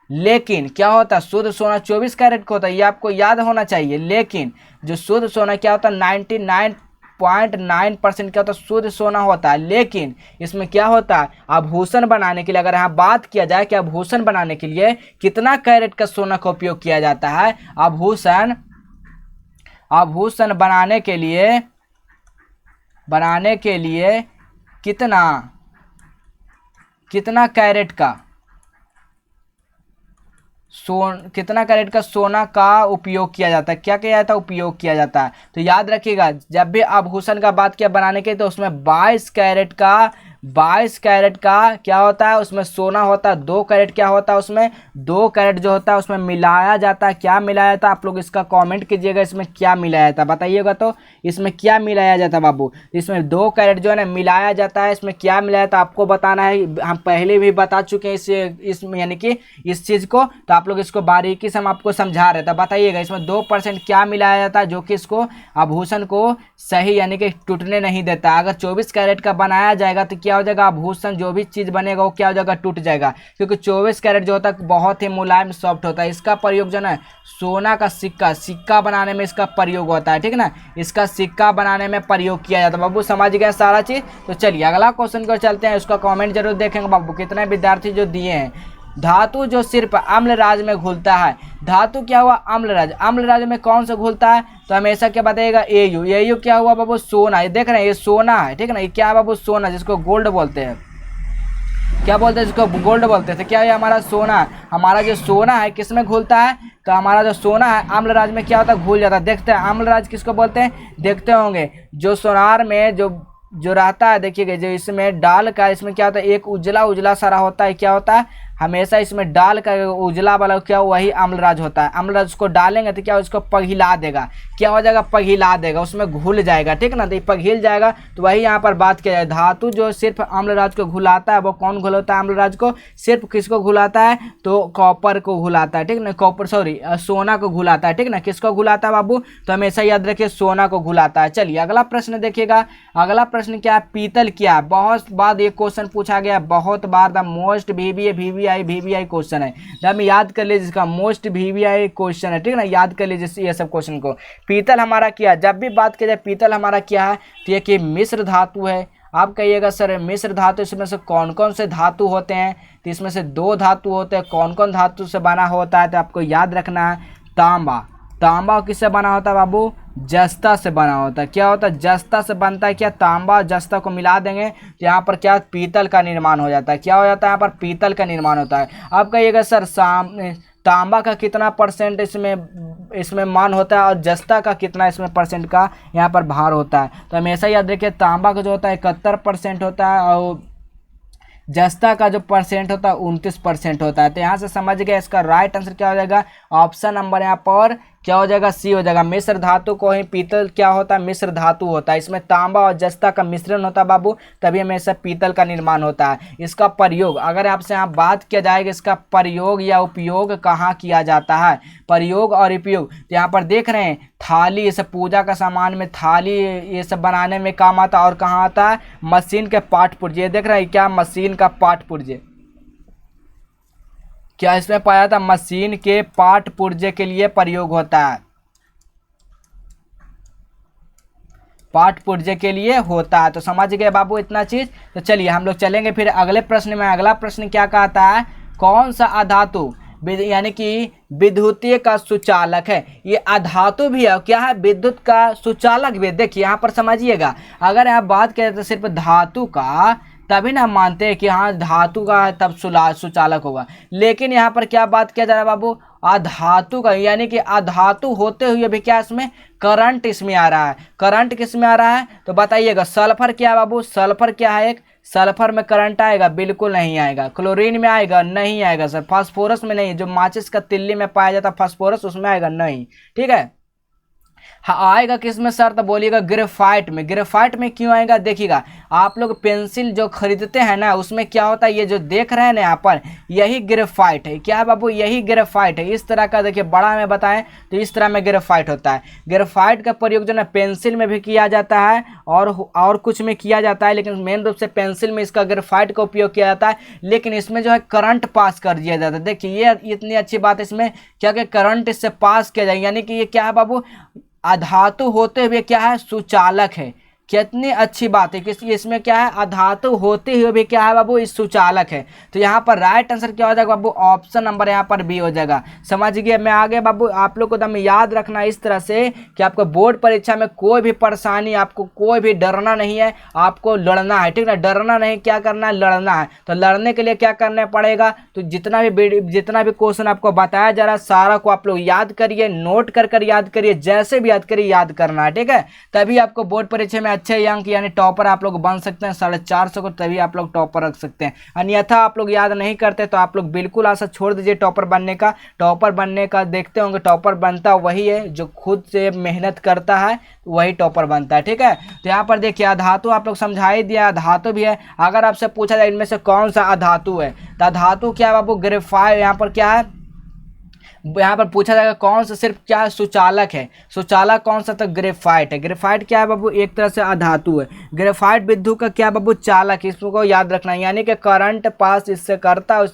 लेकिन क्या होता है, शुद्ध सोना 24 कैरेट का होता है, ये आपको याद होना चाहिए। लेकिन जो शुद्ध सोना क्या होता है, 99.9% क्या होता है, शुद्ध सोना होता है। लेकिन इसमें क्या होता है, आभूषण बनाने के लिए, अगर यहाँ बात किया जाए कि आभूषण बनाने के लिए कितना कैरेट का सोना का उपयोग किया जाता है, आभूषण बनाने के लिए कितना कैरेट का कितना कैरेट का सोना का उपयोग किया जाता है, क्या किया जाता है, उपयोग किया जाता है। तो याद रखिएगा, जब भी आभूषण का बात किया बनाने के, तो उसमें 22 कैरेट का क्या होता है, उसमें सोना होता है। 2 कैरेट क्या होता है, उसमें 2 कैरेट जो होता है उसमें मिलाया जाता है। क्या मिलाया जाता है, आप लोग इसका कमेंट कीजिएगा, इसमें क्या मिलाया जाता है बताइएगा। तो इसमें क्या मिलाया जाता है बाबू, इसमें 2 कैरेट जो है ना मिलाया जाता है। इसमें क्या मिलाया जाता है आपको बताना है। हम पहले भी बता चुके हैं इसमें यानी कि इस चीज़ को, तो आप लोग इसको बारीकी से हम आपको समझा रहे थे, बताइएगा। इसमें 2% क्या मिलाया जाता है, जो कि इसको आभूषण को सही यानी कि टूटने नहीं देता। अगर 24 कैरेट का बनाया जाएगा तो क्या हो जाएगा, आभूषण जो भी चीज़ बनेगा वो क्या हो जाएगा, टूट जाएगा। क्योंकि 24 कैरेट जो होता है बहुत ही मुलायम सॉफ्ट होता है। इसका प्रयोग जो है सोना का सिक्का बनाने में इसका प्रयोग होता है। ठीक है ना, इसका सिक्का बनाने में प्रयोग किया जाता है। बाबू समझ गए सारा चीज़। तो चलिए अगला क्वेश्चन को चलते हैं, उसका कॉमेंट जरूर देखेंगे बाबू, कितने विद्यार्थी जो दिए हैं। धातु जो सिर्फ अम्लराज में घुलता है, धातु क्या हुआ अम्लराज, अम्लराज में कौन सा घुलता है तो हमेशा क्या बताइएगा एयू, एयू क्या हुआ बाबू सोना, ये देख रहे हैं ये सोना है, ठीक है ना, ये क्या है बाबू सोना, जिसको गोल्ड बोलते हैं, क्या बोलते हैं जिसको गोल्ड बोलते हैं, तो क्या है हमारा सोना, हमारा जो सोना है किस में घुलता है, तो हमारा जो सोना है अम्लराज में क्या होता है घुल जाता है। देखते हैं अम्लराज किसको बोलते हैं, देखते होंगे जो सोनार में जो रहता है, देखिएगा जो इसमें डाल का इसमें क्या होता है एक उजला उजला सारा होता है, क्या होता है हमेशा इसमें डाल का उजला वाला क्या वही अम्लराज होता है। अम्लराज उसको डालेंगे तो क्या उसको पिघला देगा, क्या हो जाएगा पिघला देगा, उसमें घुल जाएगा, ठीक है ना, तो पिघल जाएगा। तो वही यहाँ पर बात किया जाए, धातु जो सिर्फ अम्लराज को घुलाता है वो कौन घुलाता है अम्लराज को, सिर्फ किसको घुलाता है तो कॉपर को घुलाता है, ठीक ना, कॉपर सॉरी सोना को घुलाता है, ठीक ना, किसको घुलाता है बाबू, तो हमेशा याद रखिए सोना को घुलाता है। चलिए अगला प्रश्न देखिएगा, अगला प्रश्न क्या है, पीतल क्या है, बहुत बार ये क्वेश्चन पूछा गया, बहुत बार द मोस्ट वीवीआई क्वेश्चन है, जब याद कर लीजिए इसका मोस्ट वीवीआई क्वेश्चन है, ठीक है ना, याद कर लीजिए ये सब क्वेश्चन को। पीतल हमारा क्या है, जब भी बात की जाए पीतल हमारा क्या है तो ये कि मिश्र धातु है। आप कहिएगा सर मिश्र धातु इसमें से कौन कौन से धातु होते हैं, तो इसमें से 2 धातु होते हैं, कौन कौन धातु से बना होता है तो आपको याद रखना है, तांबा, तांबा किससे बना होता है बाबू, जस्ता से बना होता है, क्या होता है जस्ता से बनता है, क्या तांबा जस्ता को मिला देंगे तो यहाँ पर क्या पीतल का निर्माण हो जाता है, क्या हो जाता है यहाँ पर पीतल का निर्माण होता है। आप कहिएगा सर तांबा का कितना परसेंट इसमें मान होता है और जस्ता का कितना इसमें परसेंट का यहाँ पर भार होता है, तो हमेशा याद रखिए तांबा का जो होता है 71% होता है और जस्ता का जो परसेंट होता है 29% होता है। तो यहाँ से समझ गए इसका राइट आंसर क्या हो जाएगा, ऑप्शन नंबर यहाँ पर क्या हो जाएगा सी हो जाएगा। मिश्र धातु को ही पीतल क्या होता है मिश्र धातु होता है, इसमें तांबा और जस्ता का मिश्रण होता है बाबू, तभी हमेशा पीतल का निर्माण होता है। इसका प्रयोग अगर आपसे यहाँ बात किया जाएगा इसका प्रयोग या उपयोग कहाँ किया जाता है, प्रयोग और उपयोग, तो यहाँ पर देख रहे हैं थाली, ये सब पूजा का सामान में थाली ये सब बनाने में काम आता है, और कहाँ आता है मशीन के पार्ट पुर्जे, देख रहे हैं क्या मशीन का पार्ट पुर्जे, क्या इसमें पाया था मशीन के पार्ट पुर्जे के लिए प्रयोग होता है, पार्ट पुर्जे के लिए होता है। तो समझ गए बाबू इतना चीज। तो चलिए हम लोग चलेंगे फिर अगले प्रश्न में। अगला प्रश्न क्या कहता है, कौन सा अधातु यानी कि विद्युतीय का सुचालक है, ये अधातु भी है क्या है विद्युत का सुचालक भी। देखिए यहाँ पर समझिएगा, अगर आप बात करें तो सिर्फ धातु का तभी ना हम मानते हैं कि हाँ धातु का है तब सुचालक होगा, लेकिन यहाँ पर क्या बात किया जा रहा है बाबू अधातु का, यानी कि अधातु होते हुए भी क्या इसमें करंट इसमें आ रहा है। करंट किस में आ रहा है तो बताइएगा, सल्फर क्या है बाबू, सल्फर क्या है, एक सल्फर में करंट आएगा, बिल्कुल नहीं आएगा। क्लोरीन में आएगा, नहीं आएगा सर। फास्फोरस में नहीं, जो माचिस का तिल्ली में पाया जाता है फास्फोरस उसमें आएगा नहीं, ठीक है। हाँ आएगा किस में सर तो बोलिएगा ग्रेफाइट में। ग्रेफाइट में क्यों आएगा, देखिएगा आप लोग पेंसिल जो खरीदते हैं ना उसमें क्या होता है, ये जो देख रहे हैं ना यहाँ पर यही ग्रेफाइट है, क्या है बाबू यही ग्रेफाइट है। इस तरह का देखिए बड़ा में बताएं तो इस तरह में ग्रेफाइट होता है। ग्रेफाइट का प्रयोग जो ना पेंसिल में भी किया जाता है और कुछ में किया जाता है, लेकिन मेन रूप से पेंसिल में इसका ग्रेफाइट का उपयोग किया जाता है, लेकिन इसमें जो है करंट पास कर दिया जाता है। देखिए ये इतनी अच्छी बात इसमें क्या कि करंट इससे पास किया जाए, यानी कि ये क्या है बाबू अधातु होते हुए क्या है सुचालक है। कितनी अच्छी बात है कि इसमें क्या है अधातु होते हुए भी क्या है बाबू इस सुचालक है। तो यहाँ पर राइट आंसर क्या हो जाएगा बाबू, ऑप्शन नंबर यहाँ पर बी हो जाएगा। समझ गए। मैं आगे बाबू आप लोग को एकदम याद रखना इस तरह से कि आपको बोर्ड परीक्षा में कोई भी परेशानी, आपको कोई भी डरना नहीं है, आपको लड़ना है, ठीक है। डरना नहीं, क्या करना है लड़ना है। तो लड़ने के लिए क्या करना पड़ेगा, तो जितना भी क्वेश्चन आपको बताया जा रहा है सारा को आप लोग याद करिए, नोट कर याद करिए, जैसे भी याद करिए याद करना है, ठीक है। तभी आपको बोर्ड परीक्षा में अच्छे अंक यानी टॉपर आप लोग बन सकते हैं 450 को, तभी आप लोग टॉपर रख सकते हैं। अन्यथा आप लोग याद नहीं करते तो आप लोग बिल्कुल आशा छोड़ दीजिए टॉपर बनने का। टॉपर बनने का देखते होंगे, टॉपर बनता वही है जो खुद से मेहनत करता है, वही टॉपर बनता है, ठीक है। तो यहाँ पर देखिए अधातु आप लोग समझा ही दिया, अधातु भी है। अगर आपसे पूछा जाए इनमें से कौन सा अधातु है, तो अधातु क्या है बाबू ग्रेफाइट। यहाँ पर क्या है, यहाँ पर पूछा जाएगा कौन सा सिर्फ क्या है सुचालक है, सुचालक कौन सा, तो ग्रेफाइट है। ग्रेफाइट क्या है बाबू एक तरह से अधातु है। ग्रेफाइट विद्युत का क्या बाबू चालक है, इसको याद रखना है, यानी कि करंट पास इससे करता है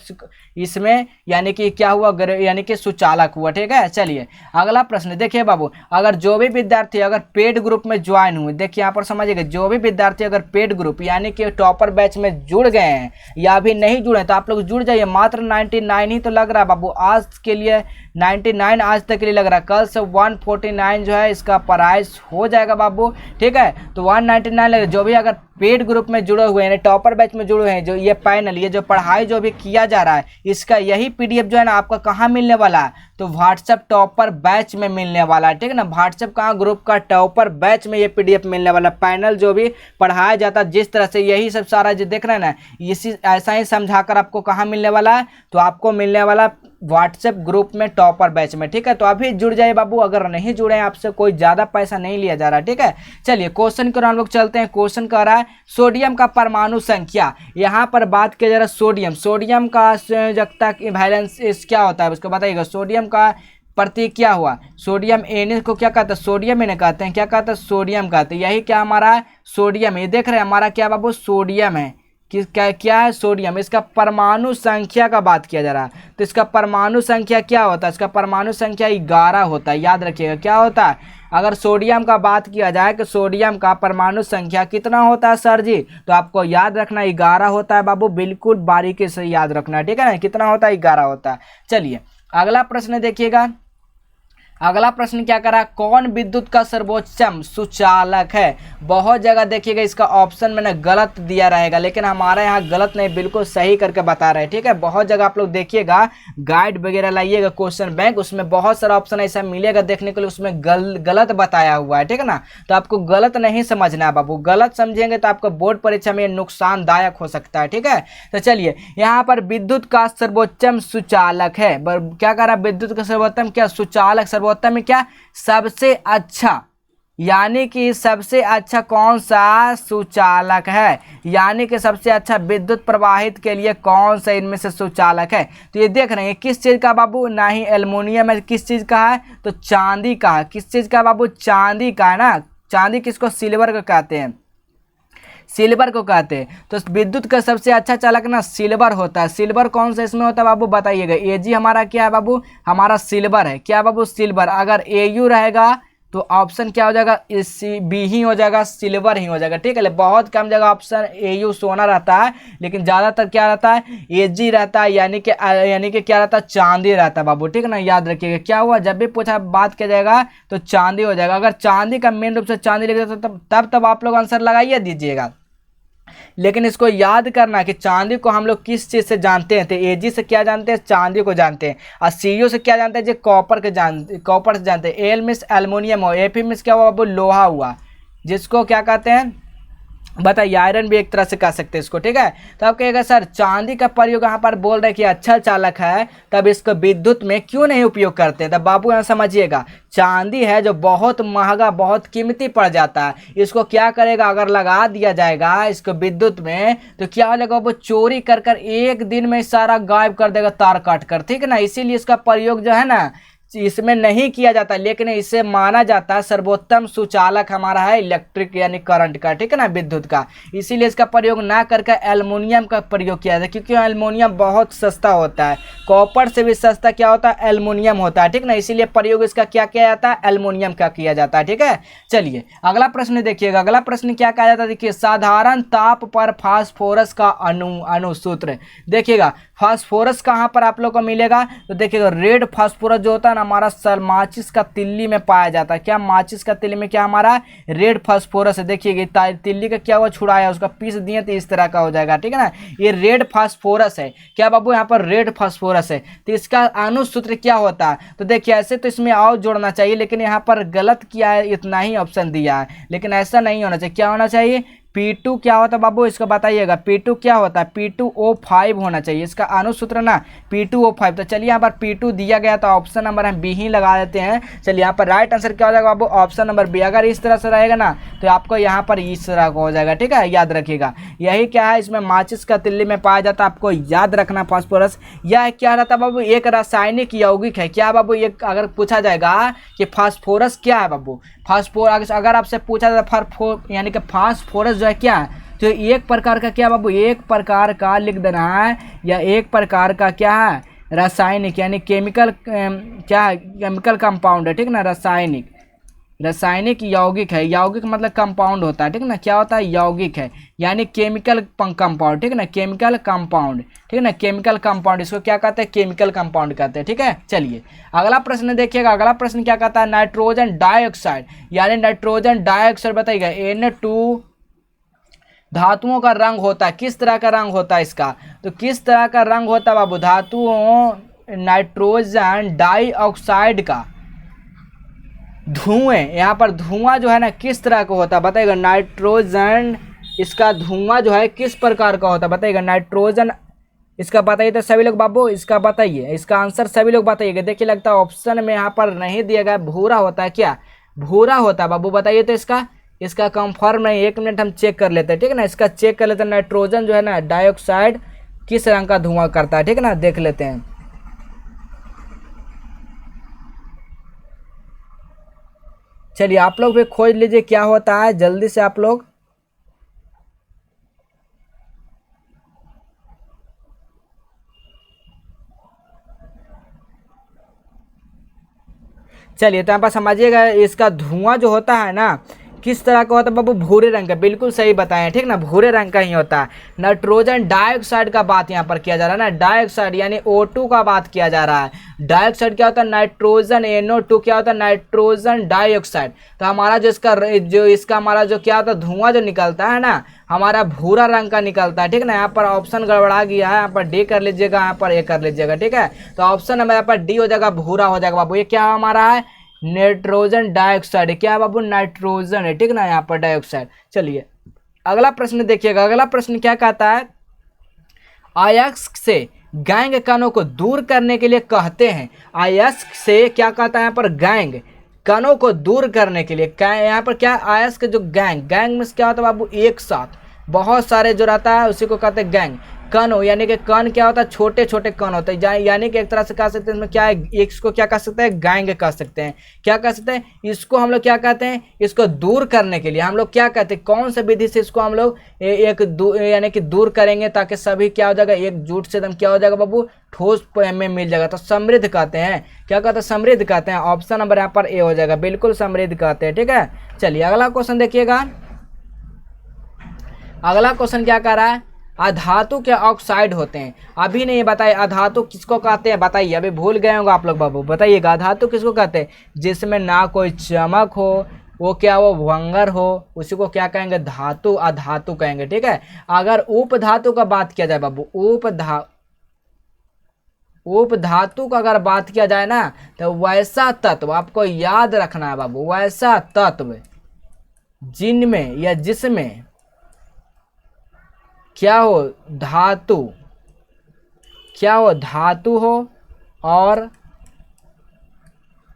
इसमें यानी कि क्या हुआ, यानी कि सुचालक हुआ। ठीक है, चलिए अगला प्रश्न देखिए बाबू, अगर जो भी विद्यार्थी अगर पेड ग्रुप में ज्वाइन हुए, देखिए यहाँ पर समझिएगा, जो भी विद्यार्थी अगर पेड ग्रुप यानी कि टॉपर बैच में जुड़ गए हैं या अभी नहीं जुड़े तो आप लोग जुड़ जाइए। मात्र 99 ही तो लग रहा है बाबू आज के लिए, 99 आज तक के लिए लग रहा है, कल से 149 जो है इसका प्राइस हो जाएगा बाबू। ठीक है, तो 199 लग, जो भी अगर पेड ग्रुप में जुड़े हुए हैं, टॉपर बैच में जुड़े हैं, जो ये पैनल, ये जो पढ़ाई जो भी किया जा रहा है, इसका यही पीडीएफ जो है ना आपका कहाँ मिलने वाला है, तो व्हाट्सएप टॉपर बैच में मिलने वाला है। ठीक है ना, व्हाट्सएप कहाँ, ग्रुप का टॉपर बैच में ये पीडीएफ मिलने वाला, पैनल जो भी पढ़ाया जाता है जिस तरह से, यही सब सारा जो देख रहे हैं ना, इसी ऐसा ही समझाकर आपको कहाँ मिलने वाला है, तो आपको मिलने वाला व्हाट्सएप ग्रुप में टॉपर बैच में। ठीक है, तो अभी जुड़ जाइए बाबू, अगर नहीं जुड़े हैं आपसे कोई ज़्यादा पैसा नहीं लिया जा रहा। ठीक है, चलिए क्वेश्चन के हम लोग चलते हैं। क्वेश्चन कह रहा है सोडियम का परमाणु संख्या, यहाँ पर बात किया जा रहा है सोडियम का संयोजकता वैलेंस क्या होता है उसको बताइएगा। सोडियम का प्रतीक क्या हुआ, सोडियम एन को क्या कहते हैं, सोडियम एन कहते हैं, क्या कहते हैं, सोडियम कहते हैं, यही क्या हमारा है सोडियम। ये देख रहे हैं हमारा क्या बाबू, सोडियम है, क्या है सोडियम। इसका परमाणु संख्या का बात किया जा रहा है, तो इसका परमाणु संख्या क्या होता है, इसका परमाणु संख्या 11 होता है, याद रखिएगा क्या होता है। अगर सोडियम का बात किया जाए कि सोडियम का परमाणु संख्या कितना होता है सर जी, तो आपको याद रखना 11 होता है बाबू, बिल्कुल बारीकी से याद रखना। ठीक है ना, कितना होता है, 11 होता है। चलिए अगला प्रश्न देखिएगा, अगला प्रश्न क्या करा, कौन विद्युत का सर्वोच्चम सुचालक है। बहुत जगह देखिएगा इसका ऑप्शन मैंने गलत दिया रहेगा, लेकिन हमारे यहाँ गलत नहीं, बिल्कुल सही करके बता रहे हैं। ठीक है, बहुत जगह आप लोग देखिएगा, गाइड वगैरह लाइएगा क्वेश्चन बैंक, उसमें बहुत सारा ऑप्शन ऐसा मिलेगा देखने के लिए, उसमें गलत बताया हुआ है। ठीक है ना, तो आपको गलत नहीं समझना है बाबू, गलत समझेंगे तो आपको बोर्ड परीक्षा में नुकसानदायक हो सकता है। ठीक है, तो चलिए यहाँ पर विद्युत का सर्वोच्चम सुचालक है, क्या कह रहा है, विद्युत का सर्वोत्तम क्या सुचालक, सर्वोत्तम में क्या सबसे अच्छा, यानी कि सबसे अच्छा कौन सा सुचालक है, यानी कि सबसे अच्छा विद्युत प्रवाहित के लिए कौन सा इनमें से सुचालक है। तो ये देख रहे हैं किस चीज़ का बाबू, ना ही एल्युमिनियम है, किस चीज़ का है, तो चांदी का है। किस चीज़ का बाबू, चांदी का है ना, चांदी किसको, सिल्वर को कहते हैं, सिल्वर को कहते हैं। तो विद्युत का सबसे अच्छा चालक ना सिल्वर होता है। सिल्वर कौन सा इसमें होता है बाबू बताइएगा। एजी हमारा क्या है बाबू, हमारा सिल्वर है, क्या बाबू सिल्वर। अगर एयू रहेगा तो ऑप्शन क्या हो जाएगा, बी ही हो जाएगा, सिल्वर ही हो जाएगा। ठीक है, बहुत कम जगह ऑप्शन एयू सोना रहता है, लेकिन ज़्यादातर क्या रहता है, एजी रहता है, यानी कि क्या रहता है, चांदी रहता है बाबू। ठीक है ना, याद रखिएगा क्या हुआ, जब भी पूछा बात किया जाएगा तो चांदी हो जाएगा। अगर चांदी का मेन रूप से चांदी लिख देते तो तब आप लोग आंसर लगाइए दीजिएगा, लेकिन इसको याद करना कि चांदी को हम लोग किस चीज़ से जानते हैं, तो एजी से क्या जानते हैं, चांदी को जानते हैं, और सीयू से क्या जानते हैं, जो कॉपर से जानते हैं। एल मीन्स एल्युमिनियम हो, एफी मीन्स क्या हुआ बाबू, लोहा हुआ, जिसको क्या कहते हैं बताइए, आयरन भी एक तरह से कह सकते हैं इसको। ठीक है, तो आप कहिएगा सर चांदी का प्रयोग यहाँ पर बोल रहे हैं कि अच्छा चालक है, तब इसको विद्युत में क्यों नहीं उपयोग करते हैं। तब बाबू यहाँ समझिएगा, चांदी है जो बहुत महंगा, बहुत कीमती पड़ जाता है, इसको क्या करेगा, अगर लगा दिया जाएगा इसको विद्युत में तो क्या हो जाएगा, वो चोरी कर एक दिन में सारा गायब कर देगा, तार काट कर। ठीक है ना, इसीलिए इसका प्रयोग जो है ना इसमें नहीं किया जाता, लेकिन इसे माना जाता है सर्वोत्तम सुचालक हमारा है इलेक्ट्रिक यानी करंट का। ठीक है ना, विद्युत का, इसीलिए इसका प्रयोग ना करके एल्युमिनियम का प्रयोग किया जाता है, क्योंकि एल्युमिनियम बहुत सस्ता होता है, कॉपर से भी सस्ता क्या होता है, एल्युमिनियम होता है। ठीक ना, इसीलिए प्रयोग इसका क्या किया जाता है, एल्युमिनियम का किया जाता है। ठीक है, चलिए अगला प्रश्न देखिएगा। अगला प्रश्न क्या कहा जाता है, देखिए साधारण ताप पर फास्फोरस का अणुसूत्र। देखिएगा फास्फोरस कहाँ पर आप लोग को मिलेगा, तो देखिएगा रेड फास्फोरस जो होता है ना हमारा माचिस का तिल्ली में पाया जाता है। क्या माचिस का तिल्ली में क्या हमारा रेड फास्फोरस है। देखिएगा तिल्ली का क्या हुआ, छुड़ाया, उसका पीस दिए तो इस तरह का हो जाएगा। ठीक है ना, ये रेड फास्फोरस है, क्या बाबू यहाँ पर रेड फास्फोरस है। तो इसका अणुसूत्र क्या होता है, तो देखिए ऐसे तो इसमें और जोड़ना चाहिए, लेकिन यहाँ पर गलत किया है, इतना ही ऑप्शन दिया है, लेकिन ऐसा नहीं होना चाहिए। क्या होना चाहिए, P2 क्या होता है बाबू, इसको बताइएगा। P2 क्या होता है, P2O5 होना चाहिए इसका अणुसूत्र ना, P2O5। तो चलिए यहाँ पर P2 दिया गया तो ऑप्शन नंबर हम बी ही लगा देते हैं। चलिए यहाँ पर राइट आंसर क्या हो जाएगा बाबू, ऑप्शन नंबर बी। अगर इस तरह से रहेगा ना तो आपको यहाँ पर इस तरह का हो जाएगा। ठीक है, याद रखिएगा, यही क्या है, इसमें माचिस का तिल्ली में पाया जाता है, आपको याद रखना फास्फोरस। यह क्या रहता है बाबू, एक रासायनिक यौगिक है। क्या बाबू, ये अगर पूछा जाएगा कि फास्फोरस क्या है बाबू, फास्फोरस अगर आपसे पूछा जाता यानी कि फास्फोरस जो है क्या है, तो एक प्रकार का क्या बाबू, एक प्रकार का लिख देना है, या एक प्रकार का क्या है, रासायनिक यानी केमिकल, क्या है, केमिकल कंपाउंड है, ठीक ना। रासायनिक, रासायनिक यौगिक है, यौगिक मतलब कंपाउंड होता है, ठीक ना। क्या होता है, यौगिक है यानी केमिकल कंपाउंड, ठीक ना, केमिकल कंपाउंड, ठीक है ना, केमिकल कंपाउंड, इसको क्या कहते हैं, केमिकल कंपाउंड कहते हैं, ठीक है। चलिए अगला प्रश्न देखिएगा, अगला प्रश्न क्या कहता है, नाइट्रोजन डाइऑक्साइड यानी नाइट्रोजन डाइऑक्साइड बताइएगा N2 धातुओं का रंग होता है, किस तरह का रंग होता है इसका, तो किस तरह का रंग होता है बाबू, धातुओं नाइट्रोजन डाइऑक्साइड का धुएं, यहाँ पर धुआं जो है ना किस तरह का होता है बताइएगा, नाइट्रोजन इसका धुआं जो है किस प्रकार का होता है बताइएगा, नाइट्रोजन इसका बताइए तो सभी लोग बाबू, इसका बताइए, इसका आंसर सभी लोग बताइएगा। देखिए लगता है ऑप्शन में यहाँ पर नहीं दिया गया, भूरा होता है, क्या भूरा होता है बाबू, बताइए तो इसका कंफर्म नहीं, 1 मिनट हम चेक कर लेते हैं, ठीक है ना, इसका चेक कर लेते हैं, नाइट्रोजन जो है ना डाइऑक्साइड किस रंग का धुआं करता है, ठीक है ना, देख लेते हैं। चलिए आप लोग भी खोज लीजिए क्या होता है, जल्दी से आप लोग। चलिए तो यहाँ पर समझिएगा, इसका धुआं जो होता है ना किस तरह का होता है बाबू, भूरे रंग का, बिल्कुल सही बताएं, ठीक ना, भूरे रंग का ही होता है। नाइट्रोजन डाइऑक्साइड का बात यहाँ पर किया जा रहा है ना, डाइऑक्साइड यानी O2 का बात किया जा रहा है। डाइऑक्साइड क्या होता है, नाइट्रोजन, NO2 क्या होता है, नाइट्रोजन डाइऑक्साइड। तो हमारा जो इसका हमारा जो क्या होता है, धुआं जो निकलता है ना हमारा भूरा रंग का निकलता है, ठीक ना। यहाँ पर ऑप्शन गड़बड़ा गया है, यहाँ पर डी कर लीजिएगा, यहाँ पर ए कर लीजिएगा, ठीक है। तो ऑप्शन हमारे यहाँ पर डी हो जाएगा, भूरा हो जाएगा बाबू। ये क्या हमारा है, नाइट्रोजन डाइऑक्साइड, क्या है बाबू, नाइट्रोजन है, ठीक ना, यहाँ पर डाइऑक्साइड। चलिए अगला प्रश्न देखिएगा, अगला प्रश्न क्या कहता है, अयस्क से गैंग कणों को दूर करने के लिए कहते हैं, अयस्क से क्या कहता है यहाँ पर, गैंग कणों को दूर करने के लिए, यहाँ पर क्या अयस्क जो गैंग में क्या होता है बाबू, एक साथ बहुत सारे जो रहता है उसी को कहते हैं गैंग। कण यानी कि कण क्या होता है, छोटे छोटे कण होते हैं, यानी कि एक तरह से कह सकते हैं इसमें क्या है, इसको क्या कह सकते हैं, गैंग कह सकते हैं, क्या कह सकते हैं इसको हम लोग, क्या कहते हैं इसको दूर करने के लिए हम लोग क्या कहते हैं, कौन सा विधि से इसको हम लोग यानी कि दूर करेंगे ताकि सभी क्या हो जाएगा, एकजुट से एकदम क्या हो जाएगा बाबू, ठोस में मिल जाएगा। तो समृद्ध कहते हैं, क्या कहते हैं, समृद्ध कहते हैं। ऑप्शन नंबर यहाँ पर ए हो जाएगा, बिल्कुल समृद्ध कहते हैं, ठीक है। चलिए अगला क्वेश्चन देखिएगा, अगला क्वेश्चन क्या कह रहा है, अधातु के ऑक्साइड होते हैं, अभी नहीं बताइए अधातु किसको कहते हैं, बताइए, अभी भूल गए होंगे आप लोग बाबू, बताइएगा अधातु किसको कहते हैं, जिसमें ना कोई चमक हो, वो क्या वो भंगर हो, उसी को क्या कहेंगे, धातु, अधातु कहेंगे, ठीक है। अगर उपधातु का बात किया जाए बाबू, उपधातु का अगर बात किया जाए ना, तो वैसा तत्व आपको याद रखना है बाबू, वैसा तत्व जिनमें या जिसमें क्या हो, धातु, क्या हो, धातु हो और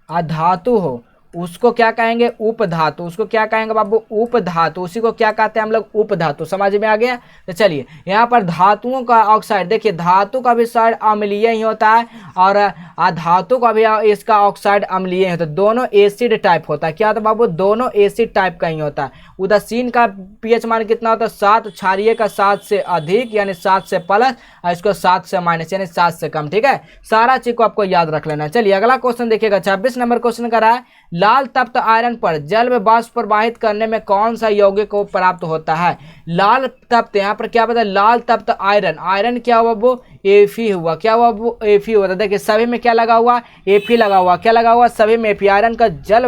अधातु हो, उसको क्या कहेंगे, उपधातु, उसको क्या कहेंगे बाबू, उपधातु, उसी को क्या कहते हैं हम लोग, उपधातु। समझ में आ गया। तो चलिए यहाँ पर धातुओं का ऑक्साइड, देखिए धातु का भी साइड अम्लीय ही होता है और अधातु का भी इसका ऑक्साइड अम्लीय होता है, दोनों एसिड टाइप होता है। क्या होता है बाबू, दोनों एसिड टाइप का ही होता है। उदासीन का पीएच मान कितना होता है, 7, क्षारीय का 7 से अधिक यानी 7 से प्लस, और इसको 7 से माइनस यानी 7 से कम, ठीक है। सारा चीज को आपको याद रख लेना। चलिए अगला क्वेश्चन देखिएगा, 26 नंबर क्वेश्चन का रहा है, लाल तप्त आयरन पर जल में वाष्प प्रवाहित करने में कौन सा यौगिक को प्राप्त होता है। लाल तप्त, यहाँ पर क्या पता है, लाल तप्त आयरन, आयरन क्या हुआ वो, एफी हुआ, क्या हुआ वो, एफी हुआ। देखिए सभी में क्या लगा हुआ, एफी लगा हुआ, क्या लगा हुआ, सभी में एफी। आयरन का जल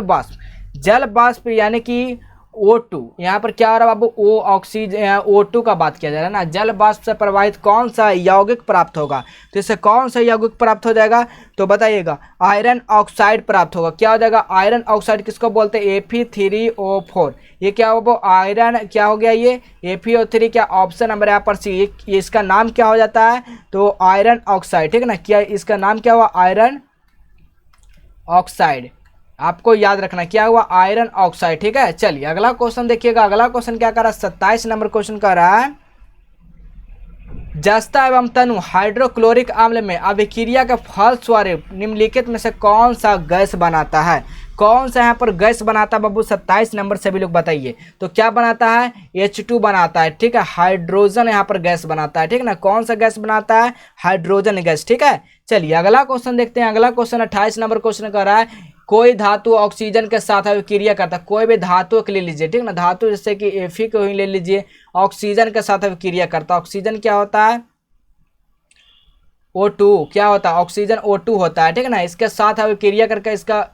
वाष्प यानी कि O2, यहाँ पर क्या हो रहा है बाबू, ओ ऑक्सीजन, O2 का बात किया जा रहा है ना। जल वाष्प से प्रवाहित कौन सा यौगिक प्राप्त होगा, तो इससे कौन सा यौगिक प्राप्त हो जाएगा, तो बताइएगा आयरन ऑक्साइड प्राप्त होगा। क्या हो जाएगा, आयरन ऑक्साइड किसको बोलते हैं, Fe3O4। ये क्या होगा, आयरन क्या हो गया, ये FeO3, क्या ऑप्शन नंबर यहाँ पर सी, इसका नाम क्या हो जाता है, तो आयरन ऑक्साइड, ठीक है ना। क्या इसका नाम क्या हुआ, आयरन ऑक्साइड, आपको याद रखना क्या हुआ, आयरन ऑक्साइड, ठीक है। चलिए अगला क्वेश्चन देखिएगा, अगला क्वेश्चन क्या कर रहा है, 27 नंबर क्वेश्चन कर रहा है, जस्ता एवं तनु हाइड्रोक्लोरिक अम्ल में अभिक्रिया के फलस्वरूप निम्नलिखित में से कौन सा गैस बनाता है। कौन सा यहाँ पर गैस बनाता है बाबू? 27 नंबर सभी लोग बताइए। तो क्या बनाता है? H2 बनाता है, ठीक है। हाइड्रोजन यहाँ पर गैस बनाता है, ठीक है ना। कौन सा गैस बनाता है? हाइड्रोजन गैस, ठीक है। चलिए अगला क्वेश्चन देखते हैं। अगला क्वेश्चन 28 नंबर क्वेश्चन कर रहा है, कोई धातु ऑक्सीजन के साथ अभिक्रिया करता है। कोई भी धातु को ले लीजिए, ठीक ना। धातु जैसे कि Fe को ही ले लीजिए, ऑक्सीजन के साथ अभिक्रिया करता है। ऑक्सीजन क्या होता है? O2 क्या होता है? ऑक्सीजन O2 होता है, ठीक है ना। इसके साथ अभिक्रिया करके इसका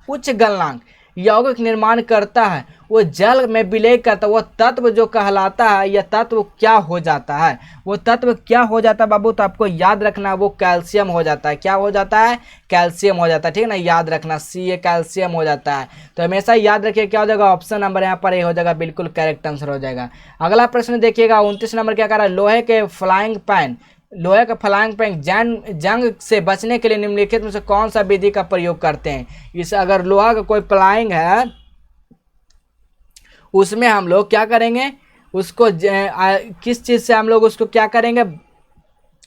उच्च गलनांक यौगिक निर्माण करता है, वो जल में विलय करता है। वो तत्व जो कहलाता है, यह तत्व क्या हो जाता है? वो तत्व क्या हो जाता है बाबू? तो आपको याद रखना, वो कैल्शियम हो जाता है। क्या हो जाता है? कैल्शियम हो जाता है, ठीक है ना। याद रखना, Ca कैल्शियम हो जाता है। तो हमेशा याद रखिए क्या हो जाएगा? ऑप्शन नंबर यहाँ पर ए हो जाएगा, बिल्कुल करेक्ट आंसर हो जाएगा। अगला प्रश्न देखिएगा 29 नंबर क्या कर रहा है, लोहे के फ्लाइंग पैन, लोहे का फ्लाइंग पैन जंग से बचने के लिए निम्नलिखित में से कौन सा विधि का प्रयोग करते हैं? इस अगर लोहा का कोई फ्लाइंग है, उसमें हम लोग क्या करेंगे? उसको किस चीज़ से हम लोग उसको क्या करेंगे?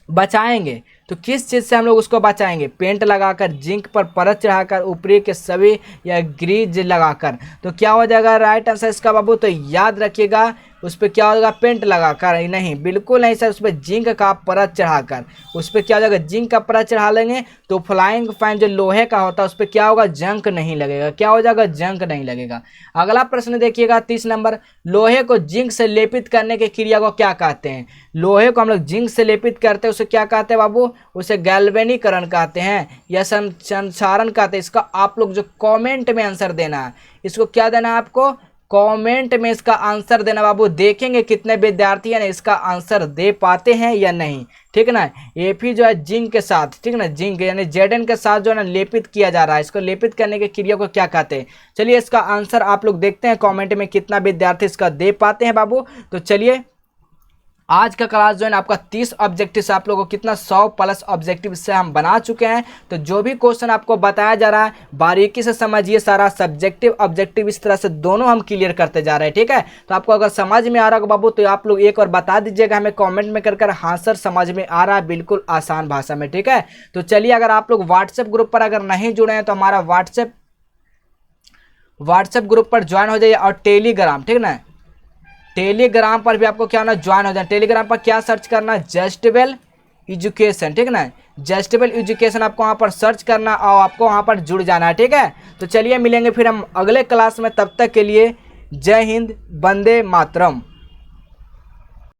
बचाएंगे। तो किस चीज़ से हम लोग उसको बचाएंगे? पेंट लगाकर, जिंक पर परत चढ़ाकर, ऊपरी के सभी या ग्रीज लगाकर। तो क्या हो जाएगा राइट आंसर इसका बाबू? तो याद रखिएगा, उस पर क्या हो जाएगा? पेंट लगाकर नहीं, बिल्कुल नहीं सर, उस पर जिंक का परत चढ़ाकर। उस पर क्या हो जाएगा? जिंक का परत चढ़ा लेंगे तो फ्लाइंग फैन जो लोहे का होता है उस पर क्या होगा? जंक नहीं लगेगा। क्या हो जाएगा? जंक नहीं लगेगा। अगला प्रश्न देखिएगा 30 नंबर, लोहे को जिंक से लेपित करने की क्रिया को क्या कहते हैं? लोहे को हम लोग जिंक से लेपित करते हैं, उसे क्या कहते हैं बाबू? उसे गैल्वेनीकरण कहते हैं या संक्षारण कहते हैं। इसका आप लोग जो कमेंट में आंसर देना है, इसको क्या देना है आपको? कमेंट में इसका आंसर देना बाबू। देखेंगे कितने विद्यार्थी है इसका आंसर दे पाते हैं या नहीं, ठीक है ना। Fe जो है जिंक के साथ, ठीक है ना, जिंक यानी Zn के साथ जो है ना लेपित किया जा रहा है। इसको लेपित करने की क्रिया को क्या कहते हैं? चलिए इसका आंसर आप लोग देखते हैं कमेंट में कितना विद्यार्थी इसका दे पाते हैं बाबू। तो चलिए आज का क्लास जो है ना आपका 30 ऑब्जेक्टिव से आप लोगों को कितना 100 प्लस ऑब्जेक्टिव से हम बना चुके हैं। तो जो भी क्वेश्चन आपको बताया जा रहा है बारीकी से समझिए, सारा सब्जेक्टिव ऑब्जेक्टिव इस तरह से दोनों हम क्लियर करते जा रहे हैं, ठीक है। तो आपको अगर समझ में आ रहा होगा बाबू तो आप लोग एक और बता दीजिएगा हमें कॉमेंट में कर हाँ सर समझ में आ रहा है, बिल्कुल आसान भाषा में, ठीक है। तो चलिए अगर आप लोग व्हाट्सएप ग्रुप पर अगर नहीं जुड़े हैं तो हमारा व्हाट्सएप ग्रुप पर ज्वाइन हो जाइए। और टेलीग्राम, ठीक है ना, टेलीग्राम पर भी आपको क्या होना? ज्वाइन हो जाए। टेलीग्राम पर क्या सर्च करना? जस्टेबल एजुकेशन, ठीक है ना। जस्टेबल एजुकेशन आपको वहाँ पर सर्च करना और आपको वहाँ पर जुड़ जाना है, ठीक है। तो चलिए मिलेंगे फिर हम अगले क्लास में, तब तक के लिए जय हिंद, वंदे मातरम।